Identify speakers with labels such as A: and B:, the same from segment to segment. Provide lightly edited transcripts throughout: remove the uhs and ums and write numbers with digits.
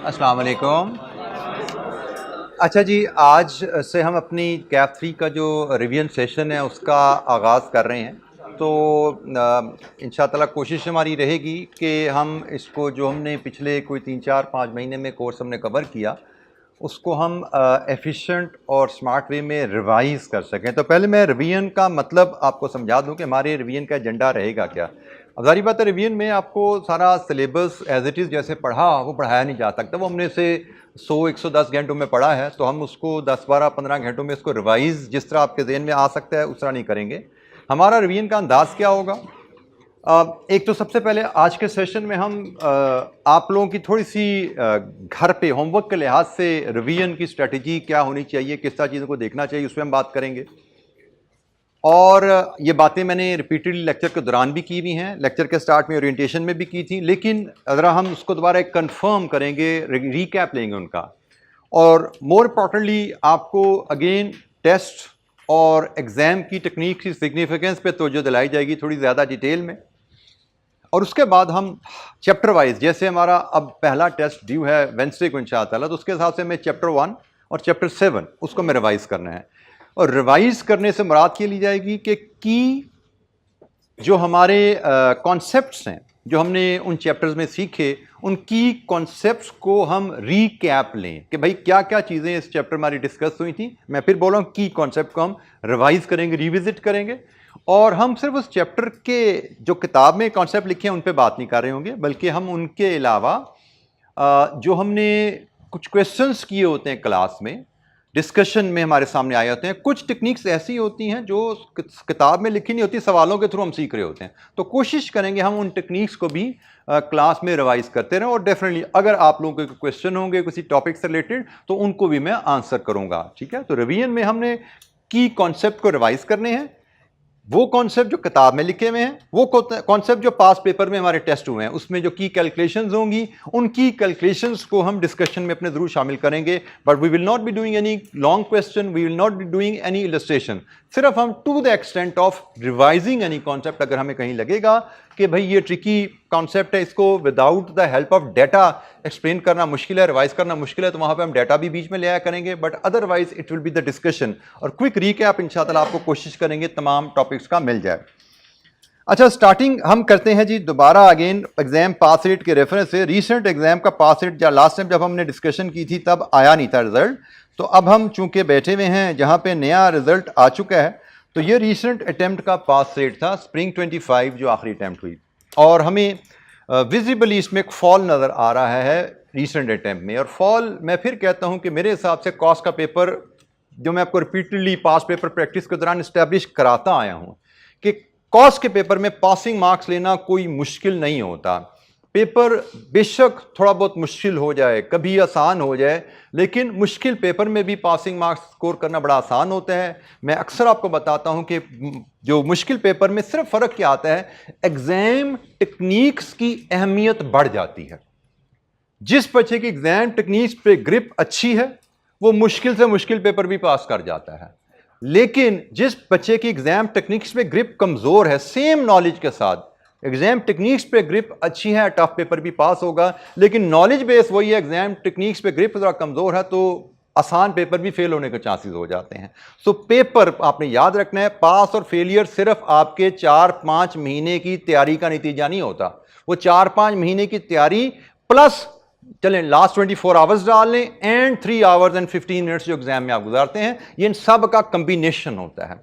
A: अस्सलाम वालेकुम। अच्छा जी, आज से हम अपनी कैप 3 का जो रिवीजन सेशन है उसका आगाज़ कर रहे हैं। तो इंशाअल्लाह ताला कोशिश हमारी रहेगी कि हम इसको जो हमने पिछले कोई 3-4-5 महीने में कोर्स हमने कवर किया उसको हम एफिशिएंट और स्मार्ट वे में रिवाइज़ कर सकें। तो पहले मैं रिवीजन का मतलब आपको समझा दूं कि हमारे रिवीजन का एजेंडा रहेगा क्या। अब ज़ाहिर बात है रिवीजन में आपको सारा सिलेबस एज इट इज़ जैसे पढ़ा वो पढ़ाया नहीं जा सकता। वो हमने से 100-110 घंटों में पढ़ा है तो हम उसको 10-12-15 घंटों में इसको रिवाइज़ जिस तरह आपके जहन में आ सकता है उस तरह नहीं करेंगे। हमारा रिवीजन का अंदाज़ क्या होगा? एक तो सबसे पहले आज के सेशन में हम आप लोगों की थोड़ी सी घर पे होमवर्क के लिहाज से रिवीजन की स्ट्रेटजी क्या होनी चाहिए, किस तरह चीज़ों को देखना चाहिए, उस पर हम बात करेंगे। और ये बातें मैंने रिपीटेडली लेक्चर के दौरान भी की हुई हैं, लेक्चर के स्टार्ट में ओरिएंटेशन में भी की थी, लेकिन अगर हम उसको दोबारा एक कन्फर्म करेंगे, रिकैप लेंगे उनका। और मोर इम्पॉर्टेंटली आपको अगेन टेस्ट और एग्ज़ाम की टेक्निक की सिग्निफिकेंस पे तवज्जो दिलाई जाएगी थोड़ी ज़्यादा डिटेल में। और उसके बाद हम चैप्टर वाइज, जैसे हमारा अब पहला टेस्ट ड्यू है वेंसडे को इंशाअल्लाह, तो उसके हिसाब से मैं चैप्टर 1 और चैप्टर 7 उसको मैं रिवाइज़ करना है। और रिवाइज करने से मुराद ये ली जाएगी कि जो हमारे कॉन्सेप्ट्स हैं जो हमने उन चैप्टर्स में सीखे, उनकी कॉन्सेप्ट्स को हम रीकैप लें कि भाई क्या क्या चीज़ें इस चैप्टर में हमारी डिस्कस हुई थी। मैं फिर बोल रहा हूँ की कॉन्सेप्ट को हम रिवाइज करेंगे, रिविजिट करेंगे। और हम सिर्फ उस चैप्टर के जो किताब में कॉन्सेप्ट लिखे हैं उन पे बात नहीं कर रहे होंगे, बल्कि हम उनके अलावा जो हमने कुछ क्वेश्चंस किए होते हैं क्लास में, डिस्कशन में हमारे सामने आए होते हैं, कुछ टेक्निक्स ऐसी होती हैं जो किताब में लिखी नहीं होती, सवालों के थ्रू हम सीख रहे होते हैं। तो कोशिश करेंगे हम उन टेक्निक्स को भी क्लास में रिवाइज करते रहें। और डेफिनेटली अगर आप लोगों के क्वेश्चन होंगे किसी टॉपिक से रिलेटेड तो उनको भी मैं आंसर करूंगा, ठीक है। तो रिवीजन में हमने की कॉन्सेप्ट को रिवाइज करने हैं, वो कॉन्सेप्ट जो किताब में लिखे हुए हैं, वो कॉन्सेप्ट जो पास पेपर में हमारे टेस्ट हुए हैं, उसमें जो की कैलकुलेशंस होंगी उन की कैलकुलेशंस को हम डिस्कशन में अपने जरूर शामिल करेंगे। But we will not be doing any long question, we will not be doing any illustration. सिर्फ हम to the extent of revising any concept, अगर हमें कहीं लगेगा कि भाई ये ट्रिकी कॉन्सेप्ट है, इसको without the help of data explain करना मुश्किल है, रिवाइज करना मुश्किल है, तो वहां पे हम डेटा भी बीच में ले आया करेंगे। But otherwise it will be the discussion और क्विक रीकैप इंशाअल्लाह आपको कोशिश करेंगे तमाम टॉपिक्स का मिल जाए। अच्छा, स्टार्टिंग हम करते हैं जी दोबारा अगेन एग्जाम पास रेट के रेफरेंस से। रीसेंट एग्जाम का पास रेट या लास्ट टाइम जब हमने डिस्कशन की थी तब आया नहीं था रिजल्ट, तो अब हम चूंकि बैठे हुए हैं जहां पे नया रिजल्ट आ चुका है, तो ये रीसेंट अटेम्प्ट का पास रेट था स्प्रिंग 25 जो आखिरी अटेम्प्ट हुई, और हमें विजिबली इसमें एक फॉल नज़र आ रहा है रीसेंट अटेम्प्ट में। और फॉल मैं फिर कहता हूं कि मेरे हिसाब से कॉस्ट का पेपर जो मैं आपको रिपीटेडली पास पेपर प्रैक्टिस के दौरान इस्टेब्लिश कराता आया हूं कि कॉस्ट के पेपर में पासिंग मार्क्स लेना कोई मुश्किल नहीं होता। पेपर बेशक थोड़ा बहुत मुश्किल हो जाए, कभी आसान हो जाए, लेकिन मुश्किल पेपर में भी पासिंग मार्क्स स्कोर करना बड़ा आसान होता है। मैं अक्सर आपको बताता हूं कि जो मुश्किल पेपर में सिर्फ फ़र्क क्या आता है, एग्ज़ाम टेक्निक्स की अहमियत बढ़ जाती है। जिस बच्चे की एग्ज़ाम टेक्निक्स पे ग्रिप अच्छी है वो मुश्किल से मुश्किल पेपर भी पास कर जाता है, लेकिन जिस बच्चे की एग्ज़ाम टेक्निक्स पे ग्रिप कमज़ोर है, सेम नॉलेज के साथ एग्जाम टेक्निक्स पे ग्रिप अच्छी है, टफ पेपर भी पास होगा, लेकिन नॉलेज बेस वही है, एग्जाम टेक्निक्स पे ग्रिप थोड़ा कमजोर है तो आसान पेपर भी फेल होने के चांसेस हो जाते हैं। सो पेपर आपने याद रखना है, पास और फेलियर सिर्फ आपके 4-5 महीने की तैयारी का नतीजा नहीं होता। वो 4-5 महीने की तैयारी प्लस चलें लास्ट 24 आवर्स डाल लें एंड 3 आवर्स एंड 15 मिनट्स जो एग्जाम में आप गुजारते हैं, ये इन सब का कम्बिनेशन होता है।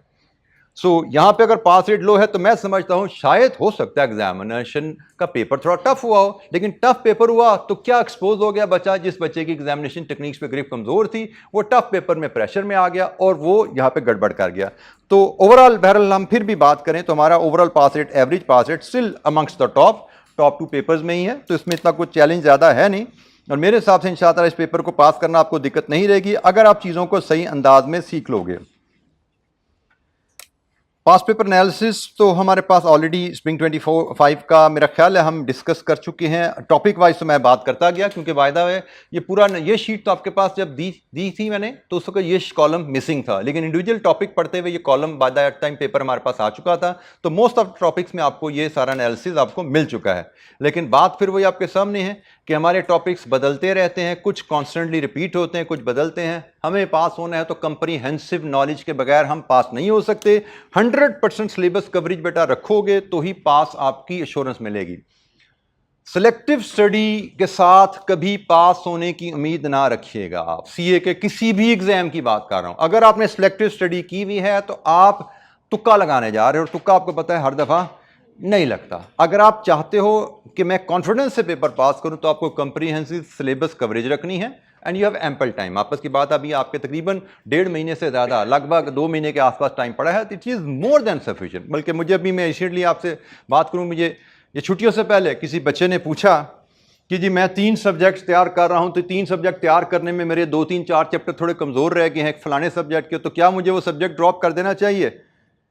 A: सो यहां पे अगर पास रेट लो है तो मैं समझता हूं शायद हो सकता है एग्जामिनेशन का पेपर थोड़ा टफ हुआ हो, लेकिन टफ पेपर हुआ तो क्या एक्सपोज हो गया बच्चा, जिस बच्चे की एग्जामिनेशन टेक्निक्स पे ग्रिप कमजोर थी वो टफ पेपर में प्रेशर में आ गया और वो यहां पे गड़बड़ कर गया। तो ओवरऑल बहरहाल हम फिर भी बात करें तो हमारा overall pass rate, average pass rate still amongst the top 2 papers में ही है, तो इसमें इतना कुछ चैलेंज ज़्यादा है नहीं। और मेरे हिसाब से इंशाअल्लाह इस पेपर को पास करना आपको दिक्कत नहीं रहेगी अगर आप चीज़ों को सही अंदाज में सीख लोगे। पास पेपर एनालिसिस तो हमारे पास ऑलरेडी स्प्रिंग 25 का मेरा ख्याल है हम डिस्कस कर चुके हैं। टॉपिक वाइज तो मैं बात करता गया क्योंकि वायदा है ये पूरा ये शीट तो आपके पास जब दी थी मैंने तो उस वक्त ये कॉलम मिसिंग था, लेकिन इंडिविजुअल टॉपिक पढ़ते हुए ये column by the time paper हमारे पास आ चुका था, तो मोस्ट ऑफ टॉपिक्स में आपको ये सारा एनालिसिस आपको मिल चुका है। लेकिन बात फिर वही आपके सामने है कि हमारे टॉपिक्स बदलते रहते हैं, कुछ कॉन्स्टेंटली रिपीट होते हैं, कुछ बदलते हैं। हमें पास होना है तो कंप्रीहेंसिव नॉलेज के बगैर हम पास नहीं हो सकते। 100% सिलेबस कवरेज बेटा रखोगे तो ही पास आपकी एश्योरेंस मिलेगी। सिलेक्टिव स्टडी के साथ कभी पास होने की उम्मीद ना रखिएगा। आप सीए के किसी भी एग्जाम की बात कर रहा हूं, अगर आपने सिलेक्टिव स्टडी की हुई है तो आप तुक्का लगाने जा रहे हो, और तुक्का आपको पता है हर दफा नहीं लगता। अगर आप चाहते हो कि मैं कॉन्फिडेंस से पेपर पास करूं तो आपको कंप्रीहेंसिव सिलेबस कवरेज रखनी है, and you have ample time. आपस की बात अभी आपके तकरीबन 1.5 महीने से ज़्यादा, लगभग 2 महीने के आसपास टाइम पड़ा है। It is more than sufficient. बल्कि मुझे अभी, मैं रिसेंटली आपसे बात करूं, मुझे ये छुट्टियों से पहले किसी बच्चे ने पूछा कि जी मैं 3 सब्जेक्ट्स तैयार कर रहा हूं, तो 3 सब्जेक्ट तैयार करने में मेरे 2-3-4 चैप्टर थोड़े कमज़ोर रह गए हैं फलाने सब्जेक्ट के, तो क्या मुझे वो सब्जेक्ट ड्रॉप कर देना चाहिए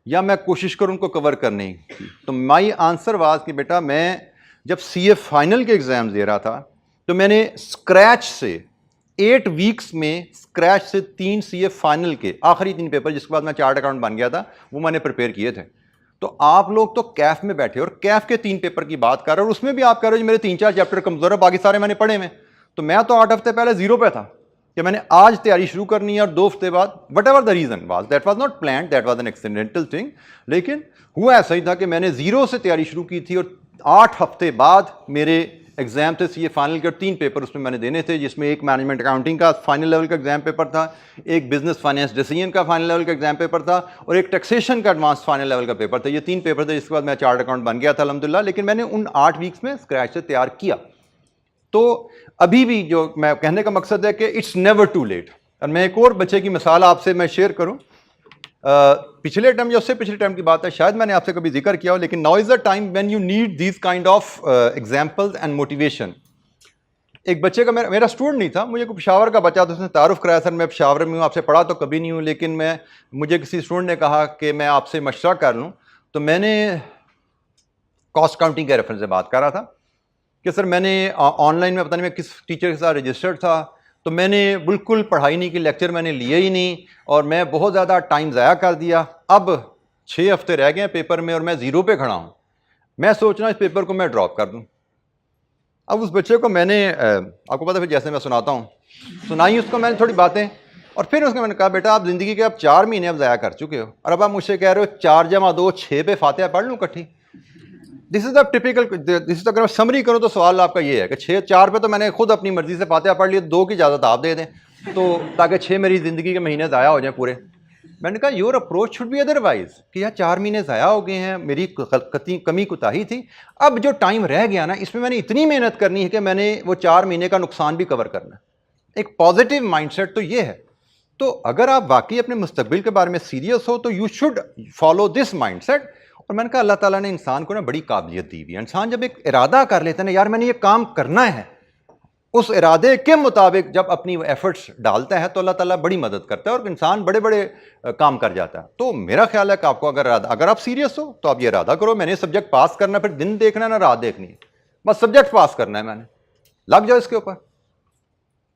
A: या मैं कोशिश करूं उनको कवर करने की? तो माई आंसर वाज कि बेटा, मैं जब सीए फाइनल के एग्ज़ाम दे रहा था तो मैंने स्क्रैच से 8 वीक्स में स्क्रैच से 3 सीए फाइनल के आखिरी 3 पेपर, जिसके बाद मैं चार्ट अकाउंट बन गया था, वो मैंने प्रिपेयर किए थे। तो आप लोग तो कैफ में बैठे और कैफ के 3 पेपर की बात कर रहे हो, और उसमें भी आप कह रहे हो मेरे 3-4 चैप्टर कमजोर है, बाकी सारे मैंने पढ़े में। तो मैं तो 8 हफ्ते पहले 0 पे था कि मैंने आज तैयारी शुरू करनी है और 2 हफ्ते बाद, whatever the reason was, that was not planned, that was an accidental thing, लेकिन हुआ ऐसा ही था कि मैंने 0 से तैयारी शुरू की थी और 8 हफ्ते बाद मेरे एग्जाम थे सीए फाइनल के, 3 पेपर उसमें मैंने देने थे, जिसमें एक मैनेजमेंट अकाउंटिंग का फाइनल लेवल का एग्जाम पेपर था, एक बिजनेस फाइनेंस डिसीजन का फाइनल लेवल का एग्जाम पेपर था, और एक टैक्सेशन का एडवांस फाइनल लेवल का पेपर था। ये 3 पेपर थे, जिसके बाद मैं चार्ट अकाउंट बन गया था अल्हम्दुलिल्लाह। लेकिन मैंने उन 8 वीक्स में स्क्रैच से तैयार किया। तो अभी भी जो मैं कहने का मकसद है कि इट्स नेवर टू लेट। और मैं एक और बच्चे की मिसाल आपसे मैं शेयर करूं, पिछले टाइम या उससे पिछले टाइम की बात है, शायद मैंने आपसे कभी जिक्र किया हो, लेकिन now is the time when you need these kind of examples and motivation. एक बच्चे का, मेरा स्टूडेंट नहीं था, मुझे पेशावर का बच्चा था, उसने तारुफ कराया, सर मैं पेशावर में हूँ, आपसे पढ़ा तो कभी नहीं हूँ, लेकिन मुझे किसी स्टूडेंट ने कहा कि मैं आपसे मशवरा कर लूँ। तो मैंने कॉस्ट काउंटिंग के रेफरेंस से बात कर रहा था कि सर मैंने ऑनलाइन में पता नहीं मैं किस टीचर के साथ रजिस्टर्ड था, तो मैंने बिल्कुल पढ़ाई नहीं की, लेक्चर मैंने लिए ही नहीं, और मैं बहुत ज़्यादा टाइम ज़ाया कर दिया। अब 6 हफ्ते रह गए हैं पेपर में और मैं 0 पे खड़ा हूँ। मैं सोच रहा हूँ इस पेपर को मैं ड्रॉप कर दूँ। अब उस बच्चे को मैंने, आपको पता है फिर जैसे मैं सुनाता हूँ, सुनाई उसको मैंने थोड़ी बातें, और फिर उसको मैंने कहा बेटा आप ज़िंदगी के अब 4 महीने अब ज़ाया कर चुके हो, और अब आप मुझसे कह रहे हो 4 जमा 2 6 पे फातिहा पढ़ लूँ इकट्ठी। दिस इज द टिपिकल, अगर मैं समरी करूँ तो सवाल आपका ये है कि 4 पे तो मैंने खुद अपनी मर्जी से फातिहा पढ़ लिया, 2 की इजाज़त आप दे दें, तो ताकि 6 मेरी ज़िंदगी के महीने ज़ाया हो जाएं पूरे। मैंने कहा your approach should be otherwise, कि यार 4 महीने ज़ाया हो गए हैं, मेरी कमी कोताही थी, अब जो टाइम रह गया ना इसमें मैंने इतनी मेहनत करनी है कि मैंने वो 4 महीने का नुकसान भी कवर करना है। एक पॉजिटिव माइंडसेट तो ये है। तो अगर आप वाकई अपने मुस्तकबिल के बारे में सीरियस हो तो you should follow this mindset. और मैंने कहा अल्लाह ताला ने इंसान को ना बड़ी काबिलियत दी हुई है। इंसान जब एक इरादा कर लेता है ना, यार मैंने ये काम करना है, उस इरादे के मुताबिक जब अपनी एफर्ट्स डालता है तो अल्लाह ताला बड़ी मदद करता है और इंसान बड़े बड़े काम कर जाता है। तो मेरा ख्याल है कि आपको अगर आप सीरियस हो तो आप ये इरादा करो, मैंने सब्जेक्ट पास करना, फिर दिन देखना है ना रात देखनी है, बस सब्जेक्ट पास करना है, मैंने लग जाओ इसके ऊपर।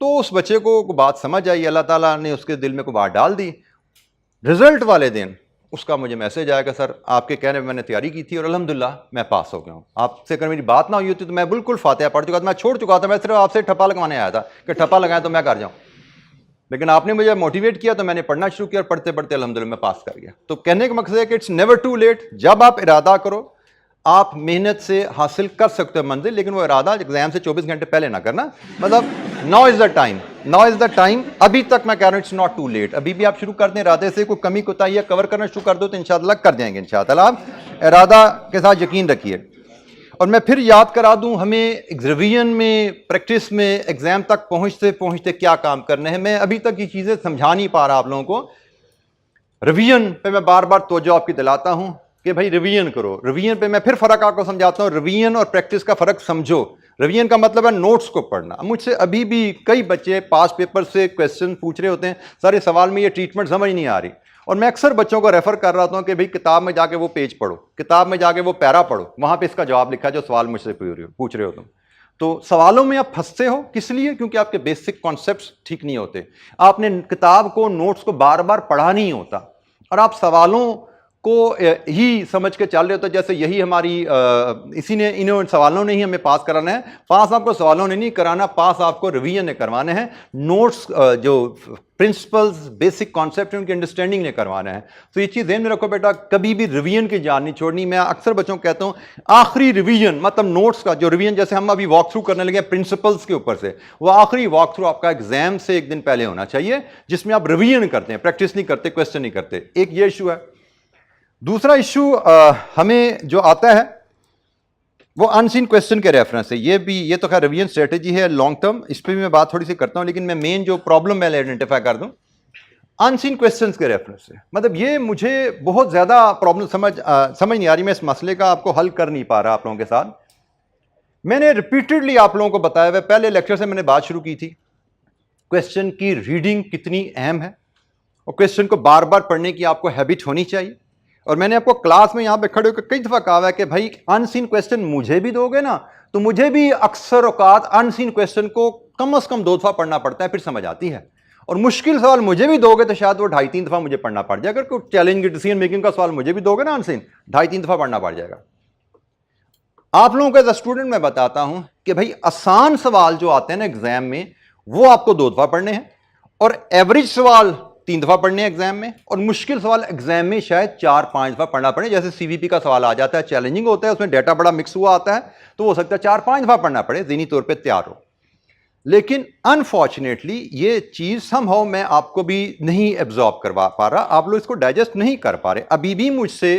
A: तो उस बच्चे को बात समझ आई, अल्लाह ताला ने उसके दिल में को बात डाल दी। रिजल्ट वाले दिन उसका मुझे मैसेज आया कि सर आपके कहने में मैंने तैयारी की थी और अल्हम्दुलिल्लाह मैं पास हो गया हूँ। आपसे अगर मेरी बात ना हुई होती तो मैं बिल्कुल फातिहा पढ़ चुका था, मैं छोड़ चुका था, मैं सिर्फ आपसे ठप्पा लगवाने आया था कि ठप्पा लगाए तो मैं कर जाऊँ। लेकिन आपने मुझे मोटिवेट किया तो मैंने पढ़ना शुरू किया और पढ़ते पढ़ते अल्हम्दुलिल्लाह मैं पास कर गया। तो कहने का मकसद है कि इट्स नेवर टू लेट। जब आप इरादा करो आप मेहनत से हासिल कर सकते हो मंजिल, लेकिन वो इरादा एग्जाम से 24 घंटे पहले ना करना। मतलब now is the time, now is the time. अभी तक मैं कह रहा हूँ इट्स नॉट टू लेट। अभी भी आप शुरू कर दें इरादे से, कोई कमी कोताही कवर करना शुरू कर दो तो इंशाअल्लाह कर जाएंगे। इंशाअल्लाह आप इरादा के साथ यकीन रखिए। और मैं फिर याद करा दूं, हमें रिवीजन में, प्रैक्टिस में, एग्जाम तक पहुंचते पहुंचते क्या काम करने हैं। मैं अभी तक ये चीज़ें समझा नहीं पा रहा आप लोगों को। रिवीजन पे मैं बार बार तवज्जो आपकी दिलाता हूं कि भाई रिवीजन करो। रिवीजन पे मैं फिर फ़र्क आपको समझाता हूं, रिवीजन और प्रैक्टिस का फ़र्क समझो। रिवीजन का मतलब है नोट्स को पढ़ना। मुझसे अभी भी कई बच्चे पास पेपर से क्वेश्चन पूछ रहे होते हैं, सारे सवाल में ये ट्रीटमेंट समझ नहीं आ रही, और मैं अक्सर बच्चों को रेफर कर रहा हूँ कि भाई किताब में जाके वो पेज पढ़ो, किताब में जाके वो पैरा पढ़ो, वहाँ पे इसका जवाब लिखा है जो सवाल मुझसे पूछ रहे हो तुम। तो सवालों में आप फंसते हो किस लिए? क्योंकि आपके बेसिक कॉन्सेप्ट्स ठीक नहीं होते। आपने किताब को, नोट्स को बार बार पढ़ा नहीं होता, और आप सवालों को ही समझ के चल रहे होते, जैसे यही हमारी इन सवालों ने ही हमें पास कराना है। पास आपको सवालों ने नहीं कराना, पास आपको रिवीजन ने करवाने हैं। नोट्स जो प्रिंसिपल्स बेसिक कॉन्सेप्ट उनकी अंडरस्टैंडिंग ने करवाना है। तो ये चीज़ ध्यान में रखो बेटा, कभी भी रिवीजन की जान नहीं छोड़नी। मैं अक्सर बच्चों को कहता हूँ आखिरी रिवीजन, मतलब नोट्स का जो रिवीजन, जैसे हम अभी वॉक थ्रू करने लगे प्रिंसिपल्स के ऊपर से, वो आखिरी वॉक थ्रू आपका एग्जाम से एक दिन पहले होना चाहिए, जिसमें आप रिवीजन करते हैं, प्रैक्टिस नहीं करते, क्वेश्चन नहीं करते। एक ये इशू है। दूसरा इशू हमें जो आता है वो अनसीन क्वेश्चन के रेफरेंस से। ये तो खैर रिवीजन स्ट्रेटेजी है लॉन्ग टर्म, इस पर भी मैं बात थोड़ी सी करता हूं, लेकिन मैं मेन जो प्रॉब्लम मैं आइडेंटिफाई कर दूं अनसीन क्वेश्चंस के रेफरेंस से। मतलब ये मुझे बहुत ज्यादा प्रॉब्लम समझ नहीं आ रही, मैं इस मसले का आपको हल कर नहीं पा रहा आप लोगों के साथ। मैंने रिपीटेडली आप लोगों को बताया हुआ, पहले लेक्चर से मैंने बात शुरू की थी, क्वेश्चन की रीडिंग कितनी अहम है और क्वेश्चन को बार बार पढ़ने की आपको हैबिट होनी चाहिए। और मैंने आपको क्लास में यहां पे खड़े होकर कई दफा कहा है कि भाई अनसीन क्वेश्चन मुझे भी दोगे ना, तो मुझे भी अक्सर औकात अनसीन क्वेश्चन को कम से कम 2 दफा पढ़ना पड़ता है, फिर समझ आती है। और मुश्किल सवाल मुझे भी दोगे तो शायद वो 2.5-3 दफा मुझे पढ़ना पड़ जाएगा। अगर कोई चैलेंज डिसीजन मेकिंग का सवाल मुझे भी दोगे ना अनसीन, 2.5-3 दफा पढ़ना पड़ जाएगा। आप लोगों को एज अ स्टूडेंट मैं बताता हूं कि भाई आसान सवाल जो आते हैं ना एग्जाम में, वो आपको 2 दफा पढ़ने हैं, और एवरेज सवाल 3 दफा पढ़ने हैं एग्जाम में, और मुश्किल सवाल एग्जाम में शायद 4-5 दफा पढ़ना पड़े। जैसे सीवीपी का सवाल आ जाता है, चैलेंजिंग होता है, उसमें डाटा बड़ा मिक्स हुआ आता है, तो हो सकता है 4-5 दफा पढ़ना पड़े, ज़हनी तौर पे तैयार हो। लेकिन अनफॉर्चुनेटली ये चीज समहाउ मैं आपको भी नहीं एब्जॉर्ब करवा पा रहा, आप लोग इसको डाइजेस्ट नहीं कर पा रहे। अभी भी मुझसे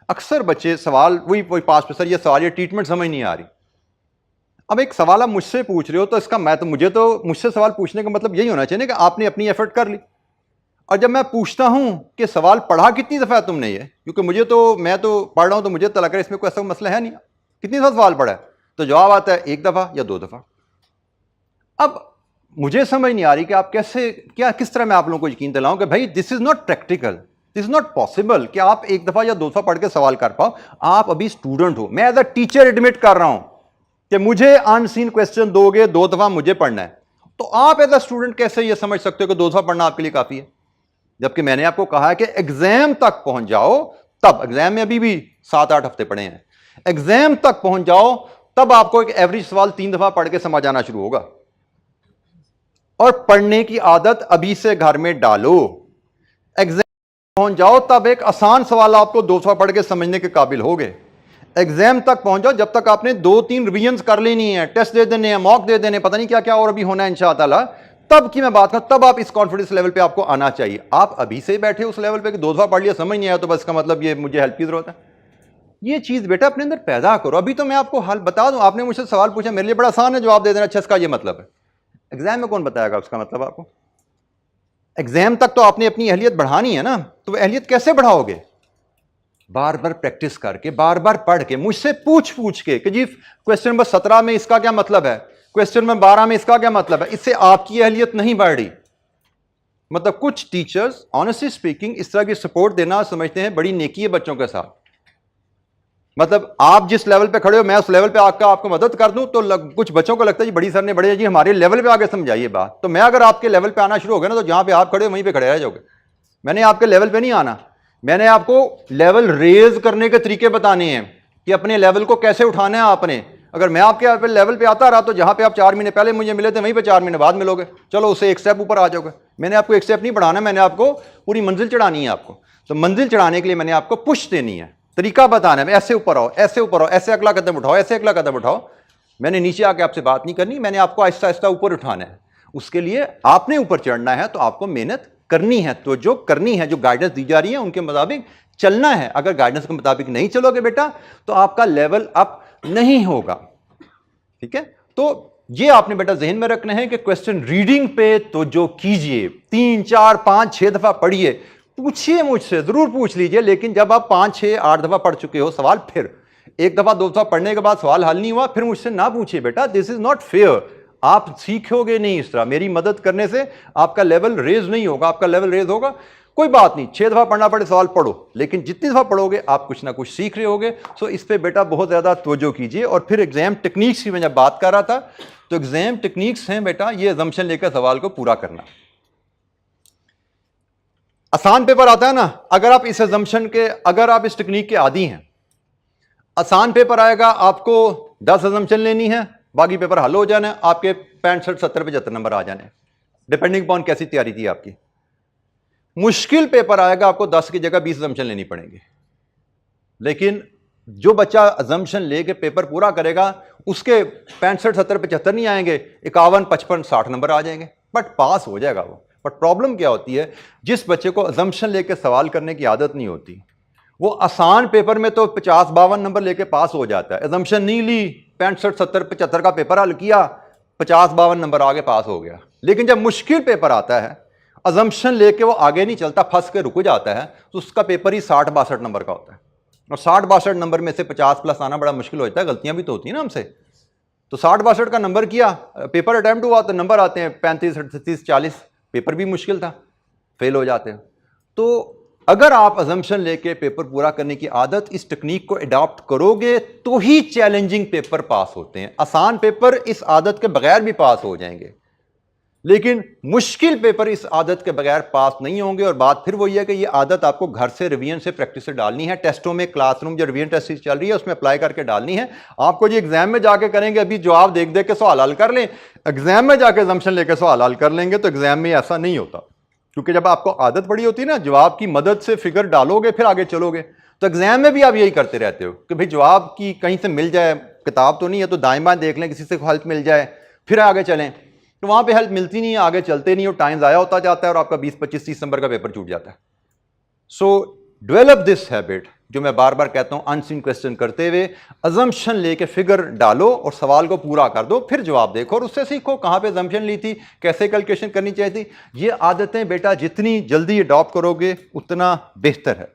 A: अक्सर बच्चे सवाल वही पास पे, सर ये सवाल, ये ट्रीटमेंट समझ नहीं आ रही। अब एक सवाल आप मुझसे पूछ रहे हो, तो इसका मुझसे सवाल पूछने का मतलब यही होना चाहिए कि आपने अपनी एफर्ट कर ली। और जब मैं पूछता हूं कि सवाल पढ़ा कितनी दफा है तुमने, ये क्योंकि मैं तो पढ़ रहा हूं, तो मुझे तो लग रहा है इसमें कोई ऐसा मसला है नहीं, कितनी दफा सवाल पढ़ा है, तो जवाब आता है 1 दफा या 2 दफा। अब मुझे समझ नहीं आ रही कि आप किस तरह मैं आप लोगों को यकीन दिलाऊं कि भाई this is not practical, this is not possible कि आप 1 दफा या 2 दफा पढ़ के सवाल कर पाओ। आप अभी स्टूडेंट हो, मैं एज अ टीचर एडमिट कर रहा हूं कि मुझे अनसीन क्वेश्चन दोगे, 2 दफा मुझे पढ़ना है, तो आप एज अ स्टूडेंट कैसे ये समझ सकते हो कि 2 दफा पढ़ना आपके लिए काफी है? जबकि मैंने आपको कहा है कि एग्जाम तक पहुंच जाओ, तब एग्जाम में अभी भी 7-8 हफ्ते पड़े हैं, एग्जाम तक पहुंच जाओ, तब आपको एक एवरेज सवाल 3 दफा पढ़ के समझ आना शुरू होगा। और पढ़ने की आदत अभी से घर में डालो, एग्जाम पहुंच जाओ तब एक आसान सवाल आपको 2 दफा पढ़ के समझने के काबिल होगे। एग्जाम तक पहुंच जाओ, जब तक आपने 2-3 रिवीजन कर लेनी है, टेस्ट दे देने हैं, मॉक दे देने, पता नहीं क्या क्या और अभी होना है इंशाअल्लाह, तब की मैं बात करूं, तब आप इस कॉन्फिडेंस लेवल पे आपको आना चाहिए। आप अभी से बैठे उस लेवल पे कि 2 दफा पढ़ लिया समझ नहीं आया, तो बस इसका मतलब ये मुझे हेल्प की जरूरत है। ये चीज बेटा अपने अंदर पैदा करो। अभी तो मैं आपको हल बता दूं, आपने मुझसे सवाल पूछा, मेरे लिए बड़ा आसान है जवाब दे देना, अच्छा इसका ये मतलब है। एग्जाम में कौन बताएगा उसका मतलब आपको? एग्जाम तक तो आपने अपनी अहलियत बढ़ानी है ना, तो वह अहलियत कैसे बढ़ाओगे? बार बार प्रैक्टिस करके, बार बार पढ़ के, मुझसे पूछ के कि जी क्वेश्चन नंबर 17 में इसका क्या मतलब है, क्वेश्चन नंबर 12 में इसका क्या मतलब है। इससे आपकी अहलियत नहीं बढ़ रही। मतलब कुछ टीचर्स ऑनेस्टली स्पीकिंग इस तरह की सपोर्ट देना समझते हैं बड़ी नेकी है बच्चों के साथ। मतलब आप जिस लेवल पे खड़े हो, मैं उस लेवल पे आकर आपको मदद कर दूं, तो कुछ बच्चों को लगता है जी बड़ी सर ने बड़े जी हमारे लेवल पे आगे समझाइए बात। तो मैं अगर आपके लेवल पे आना शुरू हो गया ना, तो जहां पे आप खड़े हो वहीं पे खड़े रह जाओगे। मैंने आपके लेवल पे नहीं आना, मैंने आपको लेवल रेज करने के तरीके बताने हैं कि अपने लेवल को कैसे उठाना है आपने। अगर मैं आपके लेवल पे आता रहा, तो जहां पे आप 4 महीने पहले मुझे मिले थे, वहीं पे 4 महीने बाद मिलोगे, चलो उससे एक स्टेप ऊपर आ जाओगे। मैंने आपको एक स्टेप नहीं बढ़ाना, मैंने आपको पूरी मंजिल चढ़ानी है। आपको तो मंजिल चढ़ाने के लिए मैंने आपको पुश देनी है, तरीका बताना है, ऐसे ऊपर आओ, ऐसे ऊपर आओ, ऐसे अगला कदम उठाओ, ऐसे अगला कदम उठाओ। मैंने नीचे आके आपसे बात नहीं करनी, मैंने आपको आहिस्ता आहिस्ता ऊपर उठाना है। उसके लिए आपने ऊपर चढ़ना है, तो आपको मेहनत करनी है, तो जो करनी है, जो गाइडेंस दी जा रही है उनके मुताबिक चलना है। अगर गाइडेंस के मुताबिक नहीं चलोगे बेटा, तो आपका लेवल अप नहीं होगा। ठीक है, तो ये आपने बेटा जहन में रखना है कि क्वेश्चन रीडिंग पे तो जो कीजिए, 3, 4, 5, 6 दफा पढ़िए, पूछिए मुझसे, जरूर पूछ लीजिए। लेकिन जब आप 5, 6, 8 दफा पढ़ चुके हो सवाल, फिर 1 दफा 2 दफा पढ़ने के बाद सवाल हल नहीं हुआ, फिर मुझसे ना पूछिए बेटा, दिस इज नॉट फेयर। आप सीखोगे नहीं इस तरह, मेरी मदद करने से आपका लेवल रेज नहीं होगा। आपका लेवल रेज होगा, कोई बात नहीं, 6 दफा पढ़ना पड़े सवाल पढ़ो, लेकिन जितनी दफा पढ़ोगे आप कुछ ना कुछ सीख रहे होगे। सो इस पे बेटा बहुत ज्यादा तवज्जो कीजिए। और फिर एग्जाम टेक्निक्स की मैं जब बात कर रहा था, तो एग्जाम टेक्निक्स हैं बेटा ये अजम्पशन लेकर सवाल को पूरा करना। आसान पेपर आता है ना, अगर आप इस assumption के, अगर आप इस टेक्निक के आदी हैं, आसान पेपर आएगा, आपको 10 assumption लेनी है, बाकी पेपर हल हो जाना है, आपके 65 70 75 नंबर आ जाने, डिपेंडिंग अपॉन कैसी तैयारी थी आपकी। मुश्किल पेपर आएगा, आपको 10 की जगह 20 assumption लेनी पड़ेंगी, लेकिन जो बच्चा assumption लेके पेपर पूरा करेगा उसके 65 70 75 नहीं आएंगे, 51 55 60 नंबर आ जाएंगे, बट पास हो जाएगा वो। बट प्रॉब्लम क्या होती है, जिस बच्चे को assumption लेके सवाल करने की आदत नहीं होती, वो आसान पेपर में तो 50 52 नंबर लेके पास हो जाता है। assumption नहीं ली, 65 70 75 का पेपर हल किया, 50 52 नंबर आगे पास हो गया। लेकिन जब मुश्किल पेपर आता है, assumption लेके वो आगे नहीं चलता, फंस के रुक जाता है, तो उसका पेपर ही 60 62 नंबर का होता है। और 60 62 नंबर में से 50 प्लस आना बड़ा मुश्किल हो जाता है, गलतियां भी तो होती हैं ना हमसे। तो 60 62 का नंबर किया, पेपर अटेम्प्ट हुआ तो नंबर आते हैं 35 38 40, पेपर भी मुश्किल था, फेल हो जाते हैं। तो अगर आप assumption लेके पेपर पूरा करने की आदत, इस टेक्निक को अडॉप्ट करोगे तो ही चैलेंजिंग पेपर पास होते हैं। आसान पेपर इस आदत के बगैर भी पास हो जाएंगे, लेकिन मुश्किल पेपर इस आदत के बगैर पास नहीं होंगे। और बात फिर वही है कि ये आदत आपको घर से, रिवीजन से, प्रैक्टिस से डालनी है। टेस्टों में, क्लासरूम जो रिवीजन टेस्ट चल रही है उसमें अप्लाई करके डालनी है। आपको जी एग्जाम में जाके करेंगे, अभी जवाब देख देख के सवाल हल कर लें, एग्जाम में जाके assumption लेके सवाल हल कर लेंगे, तो एग्जाम में ऐसा नहीं होता। क्योंकि जब आपको आदत पड़ी होती है ना, जवाब की मदद से फिगर डालोगे फिर आगे चलोगे, तो एग्जाम में भी आप यही करते रहते हो कि भाई जवाब की कहीं से मिल जाए, किताब तो नहीं है तो दाएं बाएं देख लें, किसी से हेल्प मिल जाए फिर आगे चलें। तो वहां पे हेल्प मिलती नहीं है, आगे चलते नहीं हो, टाइम ज़ाया होता जाता है और आपका 20 25 30 नंबर का पेपर छूट जाता है। सो डेवलप दिस हैबिट, जो मैं बार बार कहता हूं, अनसीन क्वेश्चन करते हुए assumption लेके फिगर डालो और सवाल को पूरा कर दो, फिर जवाब देखो और उससे सीखो कहां पे assumption ली थी, कैसे कैलकुलेशन करनी चाहिए थी। ये आदतें बेटा जितनी जल्दी अडॉप्ट करोगे उतना बेहतर है।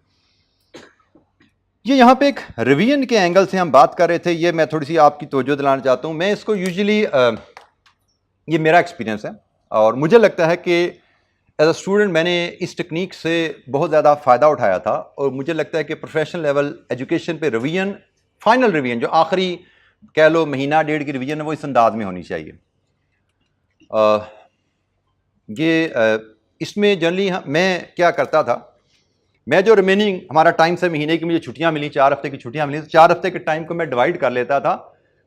A: ये यहां पे एक रिवीजन के एंगल से हम बात कर रहे थे, ये मैं थोड़ी सी आपकी तवज्जो दिलाना चाहता हूं। मैं इसको यूजुअली, ये मेरा एक्सपीरियंस है और मुझे लगता है कि एज अ स्टूडेंट मैंने इस टेक्निक से बहुत ज़्यादा फ़ायदा उठाया था। और मुझे लगता है कि प्रोफेशनल लेवल एजुकेशन पे रिवीजन, फाइनल रिवीजन जो आखिरी कह लो महीना डेढ़ की रिवीजन है, वो इस अंदाज में होनी चाहिए। इसमें जनरली मैं क्या करता था, मैं जो रिमेनिंग हमारा टाइम से, महीने की मुझे छुट्टियां मिली, 4 हफ्ते की छुट्टियां मिली, तो 4 हफ्ते के टाइम को मैं डिवाइड कर लेता था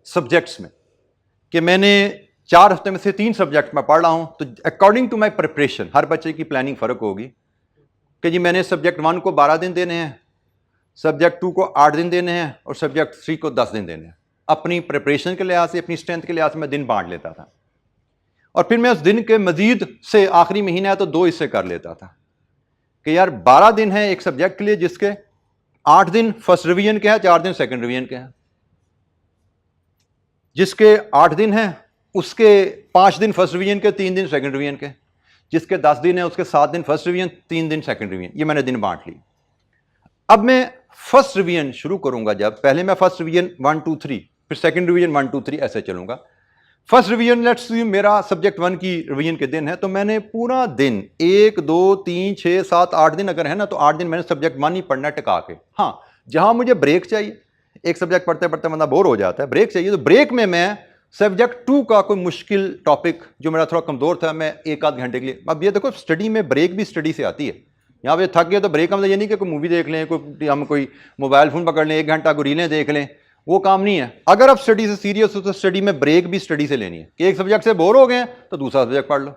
A: सब्जेक्ट्स में, कि मैंने 4 हफ्ते में से 3 सब्जेक्ट में पढ़ रहा हूं। तो अकॉर्डिंग टू माई प्रिपरेशन, हर बच्चे की प्लानिंग फ़र्क होगी कि जी मैंने सब्जेक्ट 1 को 12 दिन देने हैं, सब्जेक्ट 2 को 8 दिन देने हैं और सब्जेक्ट 3 को 10 दिन देने हैं। अपनी प्रिपरेशन के लिहाज से, अपनी स्ट्रेंथ के लिहाज से मैं दिन बांट लेता था। और फिर मैं उस दिन के मजीद से आखिरी महीना है तो 2 हिस्से कर लेता था कि यार 12 दिन है एक सब्जेक्ट के लिए, जिसके 8 दिन फर्स्ट रिवीजन के हैं, 4 दिन सेकंड रिवीजन के हैं। जिसके 8 दिन हैं उसके 5 दिन फर्स्ट रिवीजन के, 3 दिन सेकंड रिवीजन के। जिसके 10 दिन है उसके 7 दिन फर्स्ट रिवीजन, 3 दिन सेकंड रिवीजन। ये मैंने दिन बांट ली। अब मैं फर्स्ट रिवीजन शुरू करूंगा, जब पहले मैं फर्स्ट रिवीजन 1 2 3, फिर सेकंड रिवीजन 1 2 3 ऐसे चलूंगा। फर्स्ट रिवीजन लेट्स सी मेरा सब्जेक्ट 1 की रिवीजन के दिन है, तो मैंने पूरा दिन 1 2 3 6 7 8 दिन अगर है ना, तो 8 दिन मैंने सब्जेक्ट 1 ही पढ़ना है टिका के। हाँ, जहां मुझे ब्रेक चाहिए, एक सब्जेक्ट पढ़ते पढ़ते बंदा बोर हो जाता है, ब्रेक चाहिए, तो ब्रेक में मैं सब्जेक्ट 2 का कोई मुश्किल टॉपिक जो मेरा थोड़ा कमज़ोर था, मैं 1 आध घंटे के लिए। अब ये देखो स्टडी में ब्रेक भी स्टडी से आती है। यहाँ पे थक गए तो ब्रेक का मतलब ये नहीं कि कोई मूवी देख लें, हम कोई मोबाइल फ़ोन पकड़ लें, 1 घंटा को रीलें देख लें, वो काम नहीं है। अगर आप स्टडी से सीरियस हो तो स्टडी में ब्रेक भी स्टडी से लेनी है कि एक सब्जेक्ट से बोर हो गए तो दूसरा सब्जेक्ट पढ़ लो,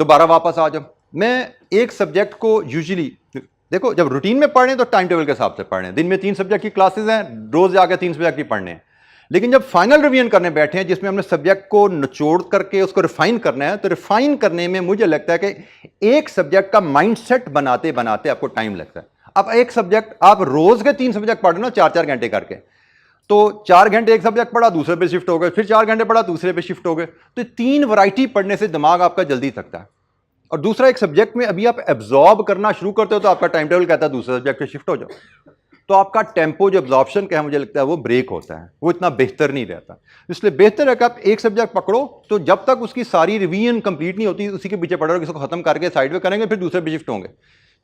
A: दोबारा वापस आ जाओ। मैं एक सब्जेक्ट को यूजुअली, देखो जब रूटीन में पढ़ रहे हैं तो टाइम टेबल के हिसाब से पढ़ रहे हैं, दिन में 3 सब्जेक्ट की क्लासेज हैं, रोज जाकर 3 सब्जेक्ट की पढ़ने हैं। लेकिन जब फाइनल रिवीजन करने बैठे हैं, जिसमें हमने सब्जेक्ट को निचोड़ करके उसको रिफाइन करना है, तो रिफाइन करने में मुझे लगता है कि एक सब्जेक्ट का माइंडसेट बनाते बनाते आपको टाइम लगता है। अब एक सब्जेक्ट आप रोज के 3 सब्जेक्ट पढ़ रहे हो 4-4 घंटे करके, तो 4 घंटे एक सब्जेक्ट पढ़ा, दूसरे पे शिफ्ट हो गए, फिर 4 घंटे पढ़ा, दूसरे पे शिफ्ट हो गए। तो 3 वैरायटी पढ़ने से दिमाग आपका जल्दी थकता है। और दूसरा, एक सब्जेक्ट में अभी आप एब्जॉर्ब करना शुरू करते हो तो आपका टाइम टेबल कहता है दूसरे सब्जेक्ट पे शिफ्ट हो जाओ, तो आपका टेम्पो जो एब्जॉर्प्शन का है मुझे लगता है वो ब्रेक होता है, वो इतना बेहतर नहीं रहता। इसलिए बेहतर है कि आप एक सब्जेक्ट पकड़ो, तो जब तक उसकी सारी रिवीजन कंप्लीट नहीं होती उसी के पीछे पढ़ोगे, इसको खत्म करके साइड में करेंगे, फिर दूसरे पे शिफ्ट होंगे,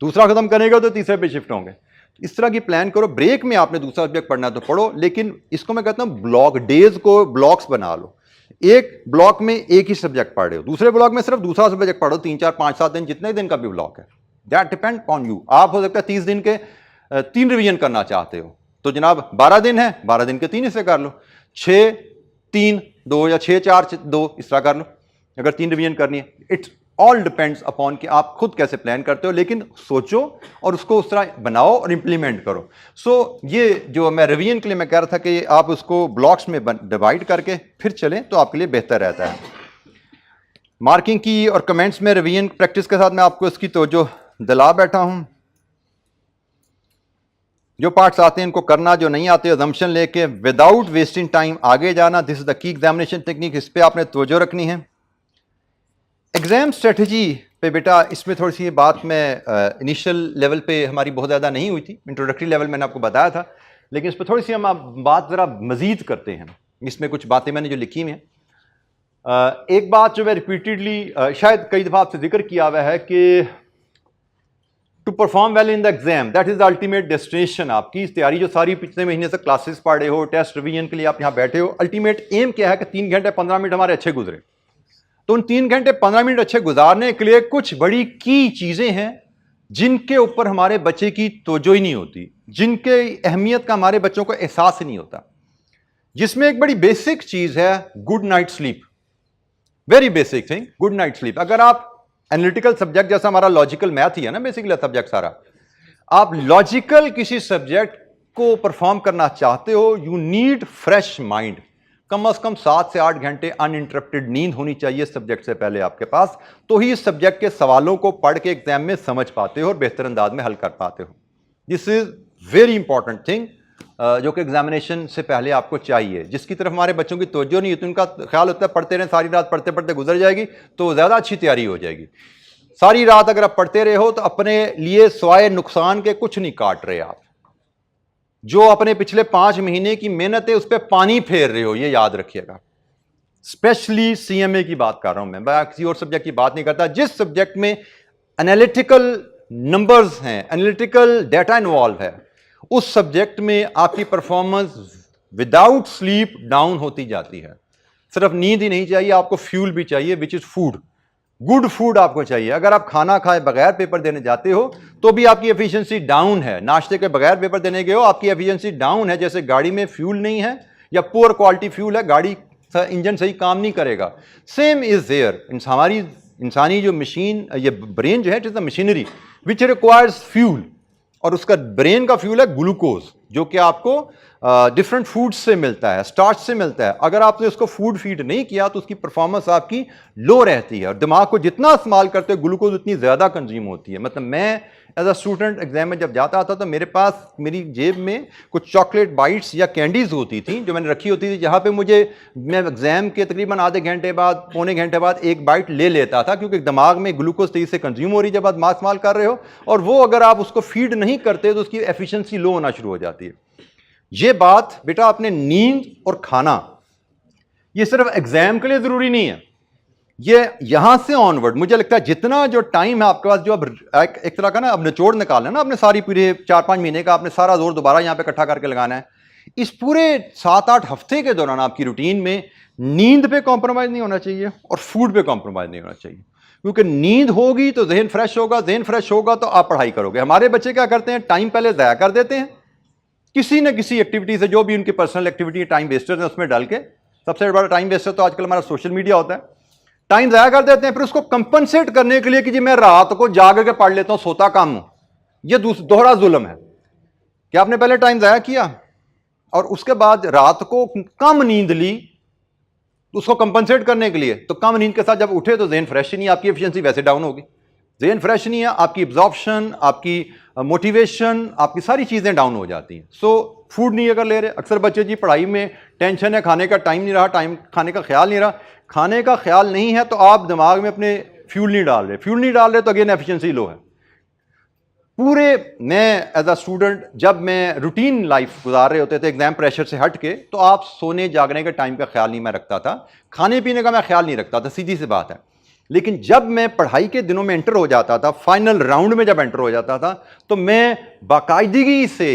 A: दूसरा खत्म करेंगे तो तीसरे पे शिफ्ट होंगे। इस तरह की प्लान करो। ब्रेक में आपने दूसरा सब्जेक्ट पढ़ना तो पढ़ो, लेकिन इसको मैं कहता हूं ब्लॉक डेज को ब्लॉक्स बना लो। एक ब्लॉक में एक ही सब्जेक्ट पढ़ रहे हो, दूसरे ब्लॉक में सिर्फ दूसरा सब्जेक्ट पढ़ो, 3 4 5 7 दिन, जितने दिन का भी ब्लॉक है, दैट डिपेंड ऑन यू। आप हो सकता है 30 दिन के 3 रिवीजन करना चाहते हो, तो जनाब 12 दिन है, 12 दिन के 3 हिस्से कर लो, 6 3 2 या 6 4 2 इस तरह कर लो, अगर 3 रिवीजन करनी है। इट्स ऑल डिपेंड्स अपॉन कि आप खुद कैसे प्लान करते हो, लेकिन सोचो और उसको उस तरह बनाओ और इंप्लीमेंट करो। सो ये जो मैं रिवीजन के लिए मैं कह रहा था कि आप उसको ब्लॉक्स में डिवाइड करके फिर चलें तो आपके लिए बेहतर रहता है। मार्किंग की और कमेंट्स में रिवीजन प्रैक्टिस के साथ मैं आपको इसकी तवज्जो दिला बैठा हूं। जो पार्ट्स आते हैं इनको करना, जो नहीं आते अजम्पशन लेके विदाउट वेस्टिंग टाइम आगे जाना। This is the key examination technique, इस पर आपने तवज्जो रखनी है। एग्जाम स्ट्रेटजी पे बेटा इसमें थोड़ी सी बात मैं इनिशियल लेवल पे हमारी बहुत ज़्यादा नहीं हुई थी, इंट्रोडक्टरी लेवल मैंने आपको बताया था, लेकिन इस पर थोड़ी सी हम बात ज़रा मज़ीद करते हैं। इसमें कुछ बातें मैंने जो लिखी हुई हैं, एक बात जो मैं रिपीटेडली शायद कई दफ़ा आपसे जिक्र किया हुआ है कि to perform well in the exam that is the ultimate destination. आपकी तैयारी जो सारी पिछले महीने से क्लासेस पढ़ रहे हो, टेस्ट रिवीजन के लिए आप यहाँ बैठे हो, अल्टीमेट एम क्या है कि 3 घंटे 15 मिनट हमारे अच्छे गुजरे। तो उन 3 घंटे 15 मिनट अच्छे गुजारने के लिए कुछ बड़ी की चीजें हैं जिनके ऊपर हमारे बच्चे की तवज्जो ही नहीं होती, जिनके अहमियत का हमारे बच्चों को एहसास ही नहीं होता। जिसमें एक बड़ी बेसिक चीज है good night sleep, very basic thing, good night sleep. अगर आप एनालिटिकल सब्जेक्ट जैसा हमारा लॉजिकल मैथ ही है ना बेसिकली सब्जेक्ट सारा, आप लॉजिकल किसी सब्जेक्ट को परफॉर्म करना चाहते हो, यू नीड फ्रेश माइंड। कम से कम 7 से 8 घंटे अनइंटरप्टेड नींद होनी चाहिए सब्जेक्ट से पहले आपके पास, तो ही इस सब्जेक्ट के सवालों को पढ़ के एग्जाम में समझ पाते हो और बेहतर अंदाज में हल कर पाते हो। This is very important thing जो कि एग्जामिनेशन से पहले आपको चाहिए। जिसकी तरफ हमारे बच्चों की तवज्जो नहीं होती, उनका ख्याल होता है पढ़ते रहें, सारी रात पढ़ते पढ़ते गुजर जाएगी तो ज़्यादा अच्छी तैयारी हो जाएगी। सारी रात अगर आप पढ़ते रहे हो तो अपने लिए सिवाय नुकसान के कुछ नहीं काट रहे आप। जो अपने पिछले 5 महीने की मेहनत है उस पर पानी फेर रहे हो, ये याद रखिएगा। स्पेशली सीएमए की बात कर रहा हूं मैं किसी और सब्जेक्ट की बात नहीं करता। जिस सब्जेक्ट में एनालिटिकल नंबर्स हैं, एनालिटिकल डेटा इन्वॉल्व है, उस सब्जेक्ट में आपकी परफॉर्मेंस विदाउट स्लीप डाउन होती जाती है। सिर्फ नींद ही नहीं चाहिए, आपको फ्यूल भी चाहिए, which is food. Good food आपको चाहिए। अगर आप खाना खाए बगैर पेपर देने जाते हो तो भी आपकी एफिशिएंसी डाउन है। नाश्ते के बगैर पेपर देने गए हो, आपकी एफिशिएंसी डाउन है। जैसे गाड़ी में फ्यूल नहीं है या पुअर क्वालिटी फ्यूल है, गाड़ी इंजन सही काम नहीं करेगा। Same is there. हमारी इंसानी जो मशीन, ये ब्रेन जो है, it is the machinery which requires fuel, और उसका ब्रेन का फ्यूल है ग्लूकोज, जो कि आपको डिफरेंट फूड से मिलता है, स्टार्च से मिलता है। अगर आपने उसको फूड फीड नहीं किया तो उसकी परफॉर्मेंस आपकी लो रहती है, और दिमाग को जितना इस्तेमाल करते हो ग्लूकोज उतनी ज़्यादा कंज्यूम होती है। मतलब मैं एज अ स्टूडेंट एग्जाम में जब जाता था तो मेरे पास मेरी जेब में कुछ चॉकलेट बाइट्स या कैंडीज होती थी जो मैंने रखी होती थी, जहाँ पे मैं एग्जाम के तकरीबन आधे घंटे बाद, पौने घंटे बाद एक बाइट ले लेता था, क्योंकि दिमाग में ग्लूकोज तेजी से कंज्यूम हो रही है जब आप मास माल कर रहे हो, और वो अगर आप उसको फीड नहीं करते तो उसकी एफिशिएंसी लो होना शुरू हो जाती है। ये बात बेटा अपने नींद और खाना, ये सिर्फ एग्जाम के लिए जरूरी नहीं है, ये यहां से ऑनवर्ड मुझे लगता है जितना जो टाइम है आपके पास, जो अब एक तरह का ना अब निचोड़ निकालना है ना, अपने सारी पूरे 4-5 महीने का आपने सारा जोर दोबारा यहां पे इकट्ठा करके लगाना है। इस पूरे 7-8 हफ्ते के दौरान आपकी रूटीन में नींद पे कॉम्प्रोमाइज नहीं होना चाहिए और फूड पे कॉम्प्रोमाइज नहीं होना चाहिए, क्योंकि नींद होगी तो जहन फ्रेश होगा, जहन फ्रेश होगा तो आप पढ़ाई करोगे। हमारे बच्चे क्या करते हैं, टाइम पहले ज़ाया कर देते हैं किसी न किसी एक्टिविटी से, जो भी उनकी पर्सनल एक्टिविटी टाइम वेस्टर है उसमें डाल के। सबसे बड़ा टाइम वेस्टर तो आजकल हमारा सोशल मीडिया होता है। टाइम ज़ाया कर देते हैं, फिर उसको कंपनसेट करने के लिए कि जी मैं रात को जाग के पढ़ लेता हूं, सोता कम हूं। यह दोहरा जुल्म है कि आपने पहले टाइम ज़ाया किया और उसके बाद रात को कम नींद ली उसको कंपनसेट करने के लिए, तो कम नींद के साथ जब उठे तो जहन फ्रेश ही नहीं, आपकी एफिशिएंसी वैसे डाउन होगी। जहन फ्रेश नहीं है, आपकी एब्जॉर्प्शन, आपकी मोटिवेशन, आपकी सारी चीज़ें डाउन हो जाती हैं। सो फूड नहीं अगर ले रहे, अक्सर बच्चे जी पढ़ाई में टेंशन है, खाने का टाइम नहीं रहा, टाइम खाने का ख्याल नहीं रहा। खाने का ख्याल नहीं है तो आप दिमाग में अपने फ्यूल नहीं डाल रहे, फ्यूल नहीं डाल रहे तो अगेन एफिशिएंसी लो है। पूरे मैं एज अ स्टूडेंट जब मैं रूटीन लाइफ गुजार रहे होते थे एग्जाम प्रेशर से हट के, तो आप सोने जागने के टाइम का ख्याल नहीं मैं रखता था, खाने पीने का मैं ख्याल नहीं रखता था, सीधी सी बात है। लेकिन जब मैं पढ़ाई के दिनों में एंटर हो जाता था, फाइनल राउंड में जब एंटर हो जाता था, तो मैं बाकायदगी से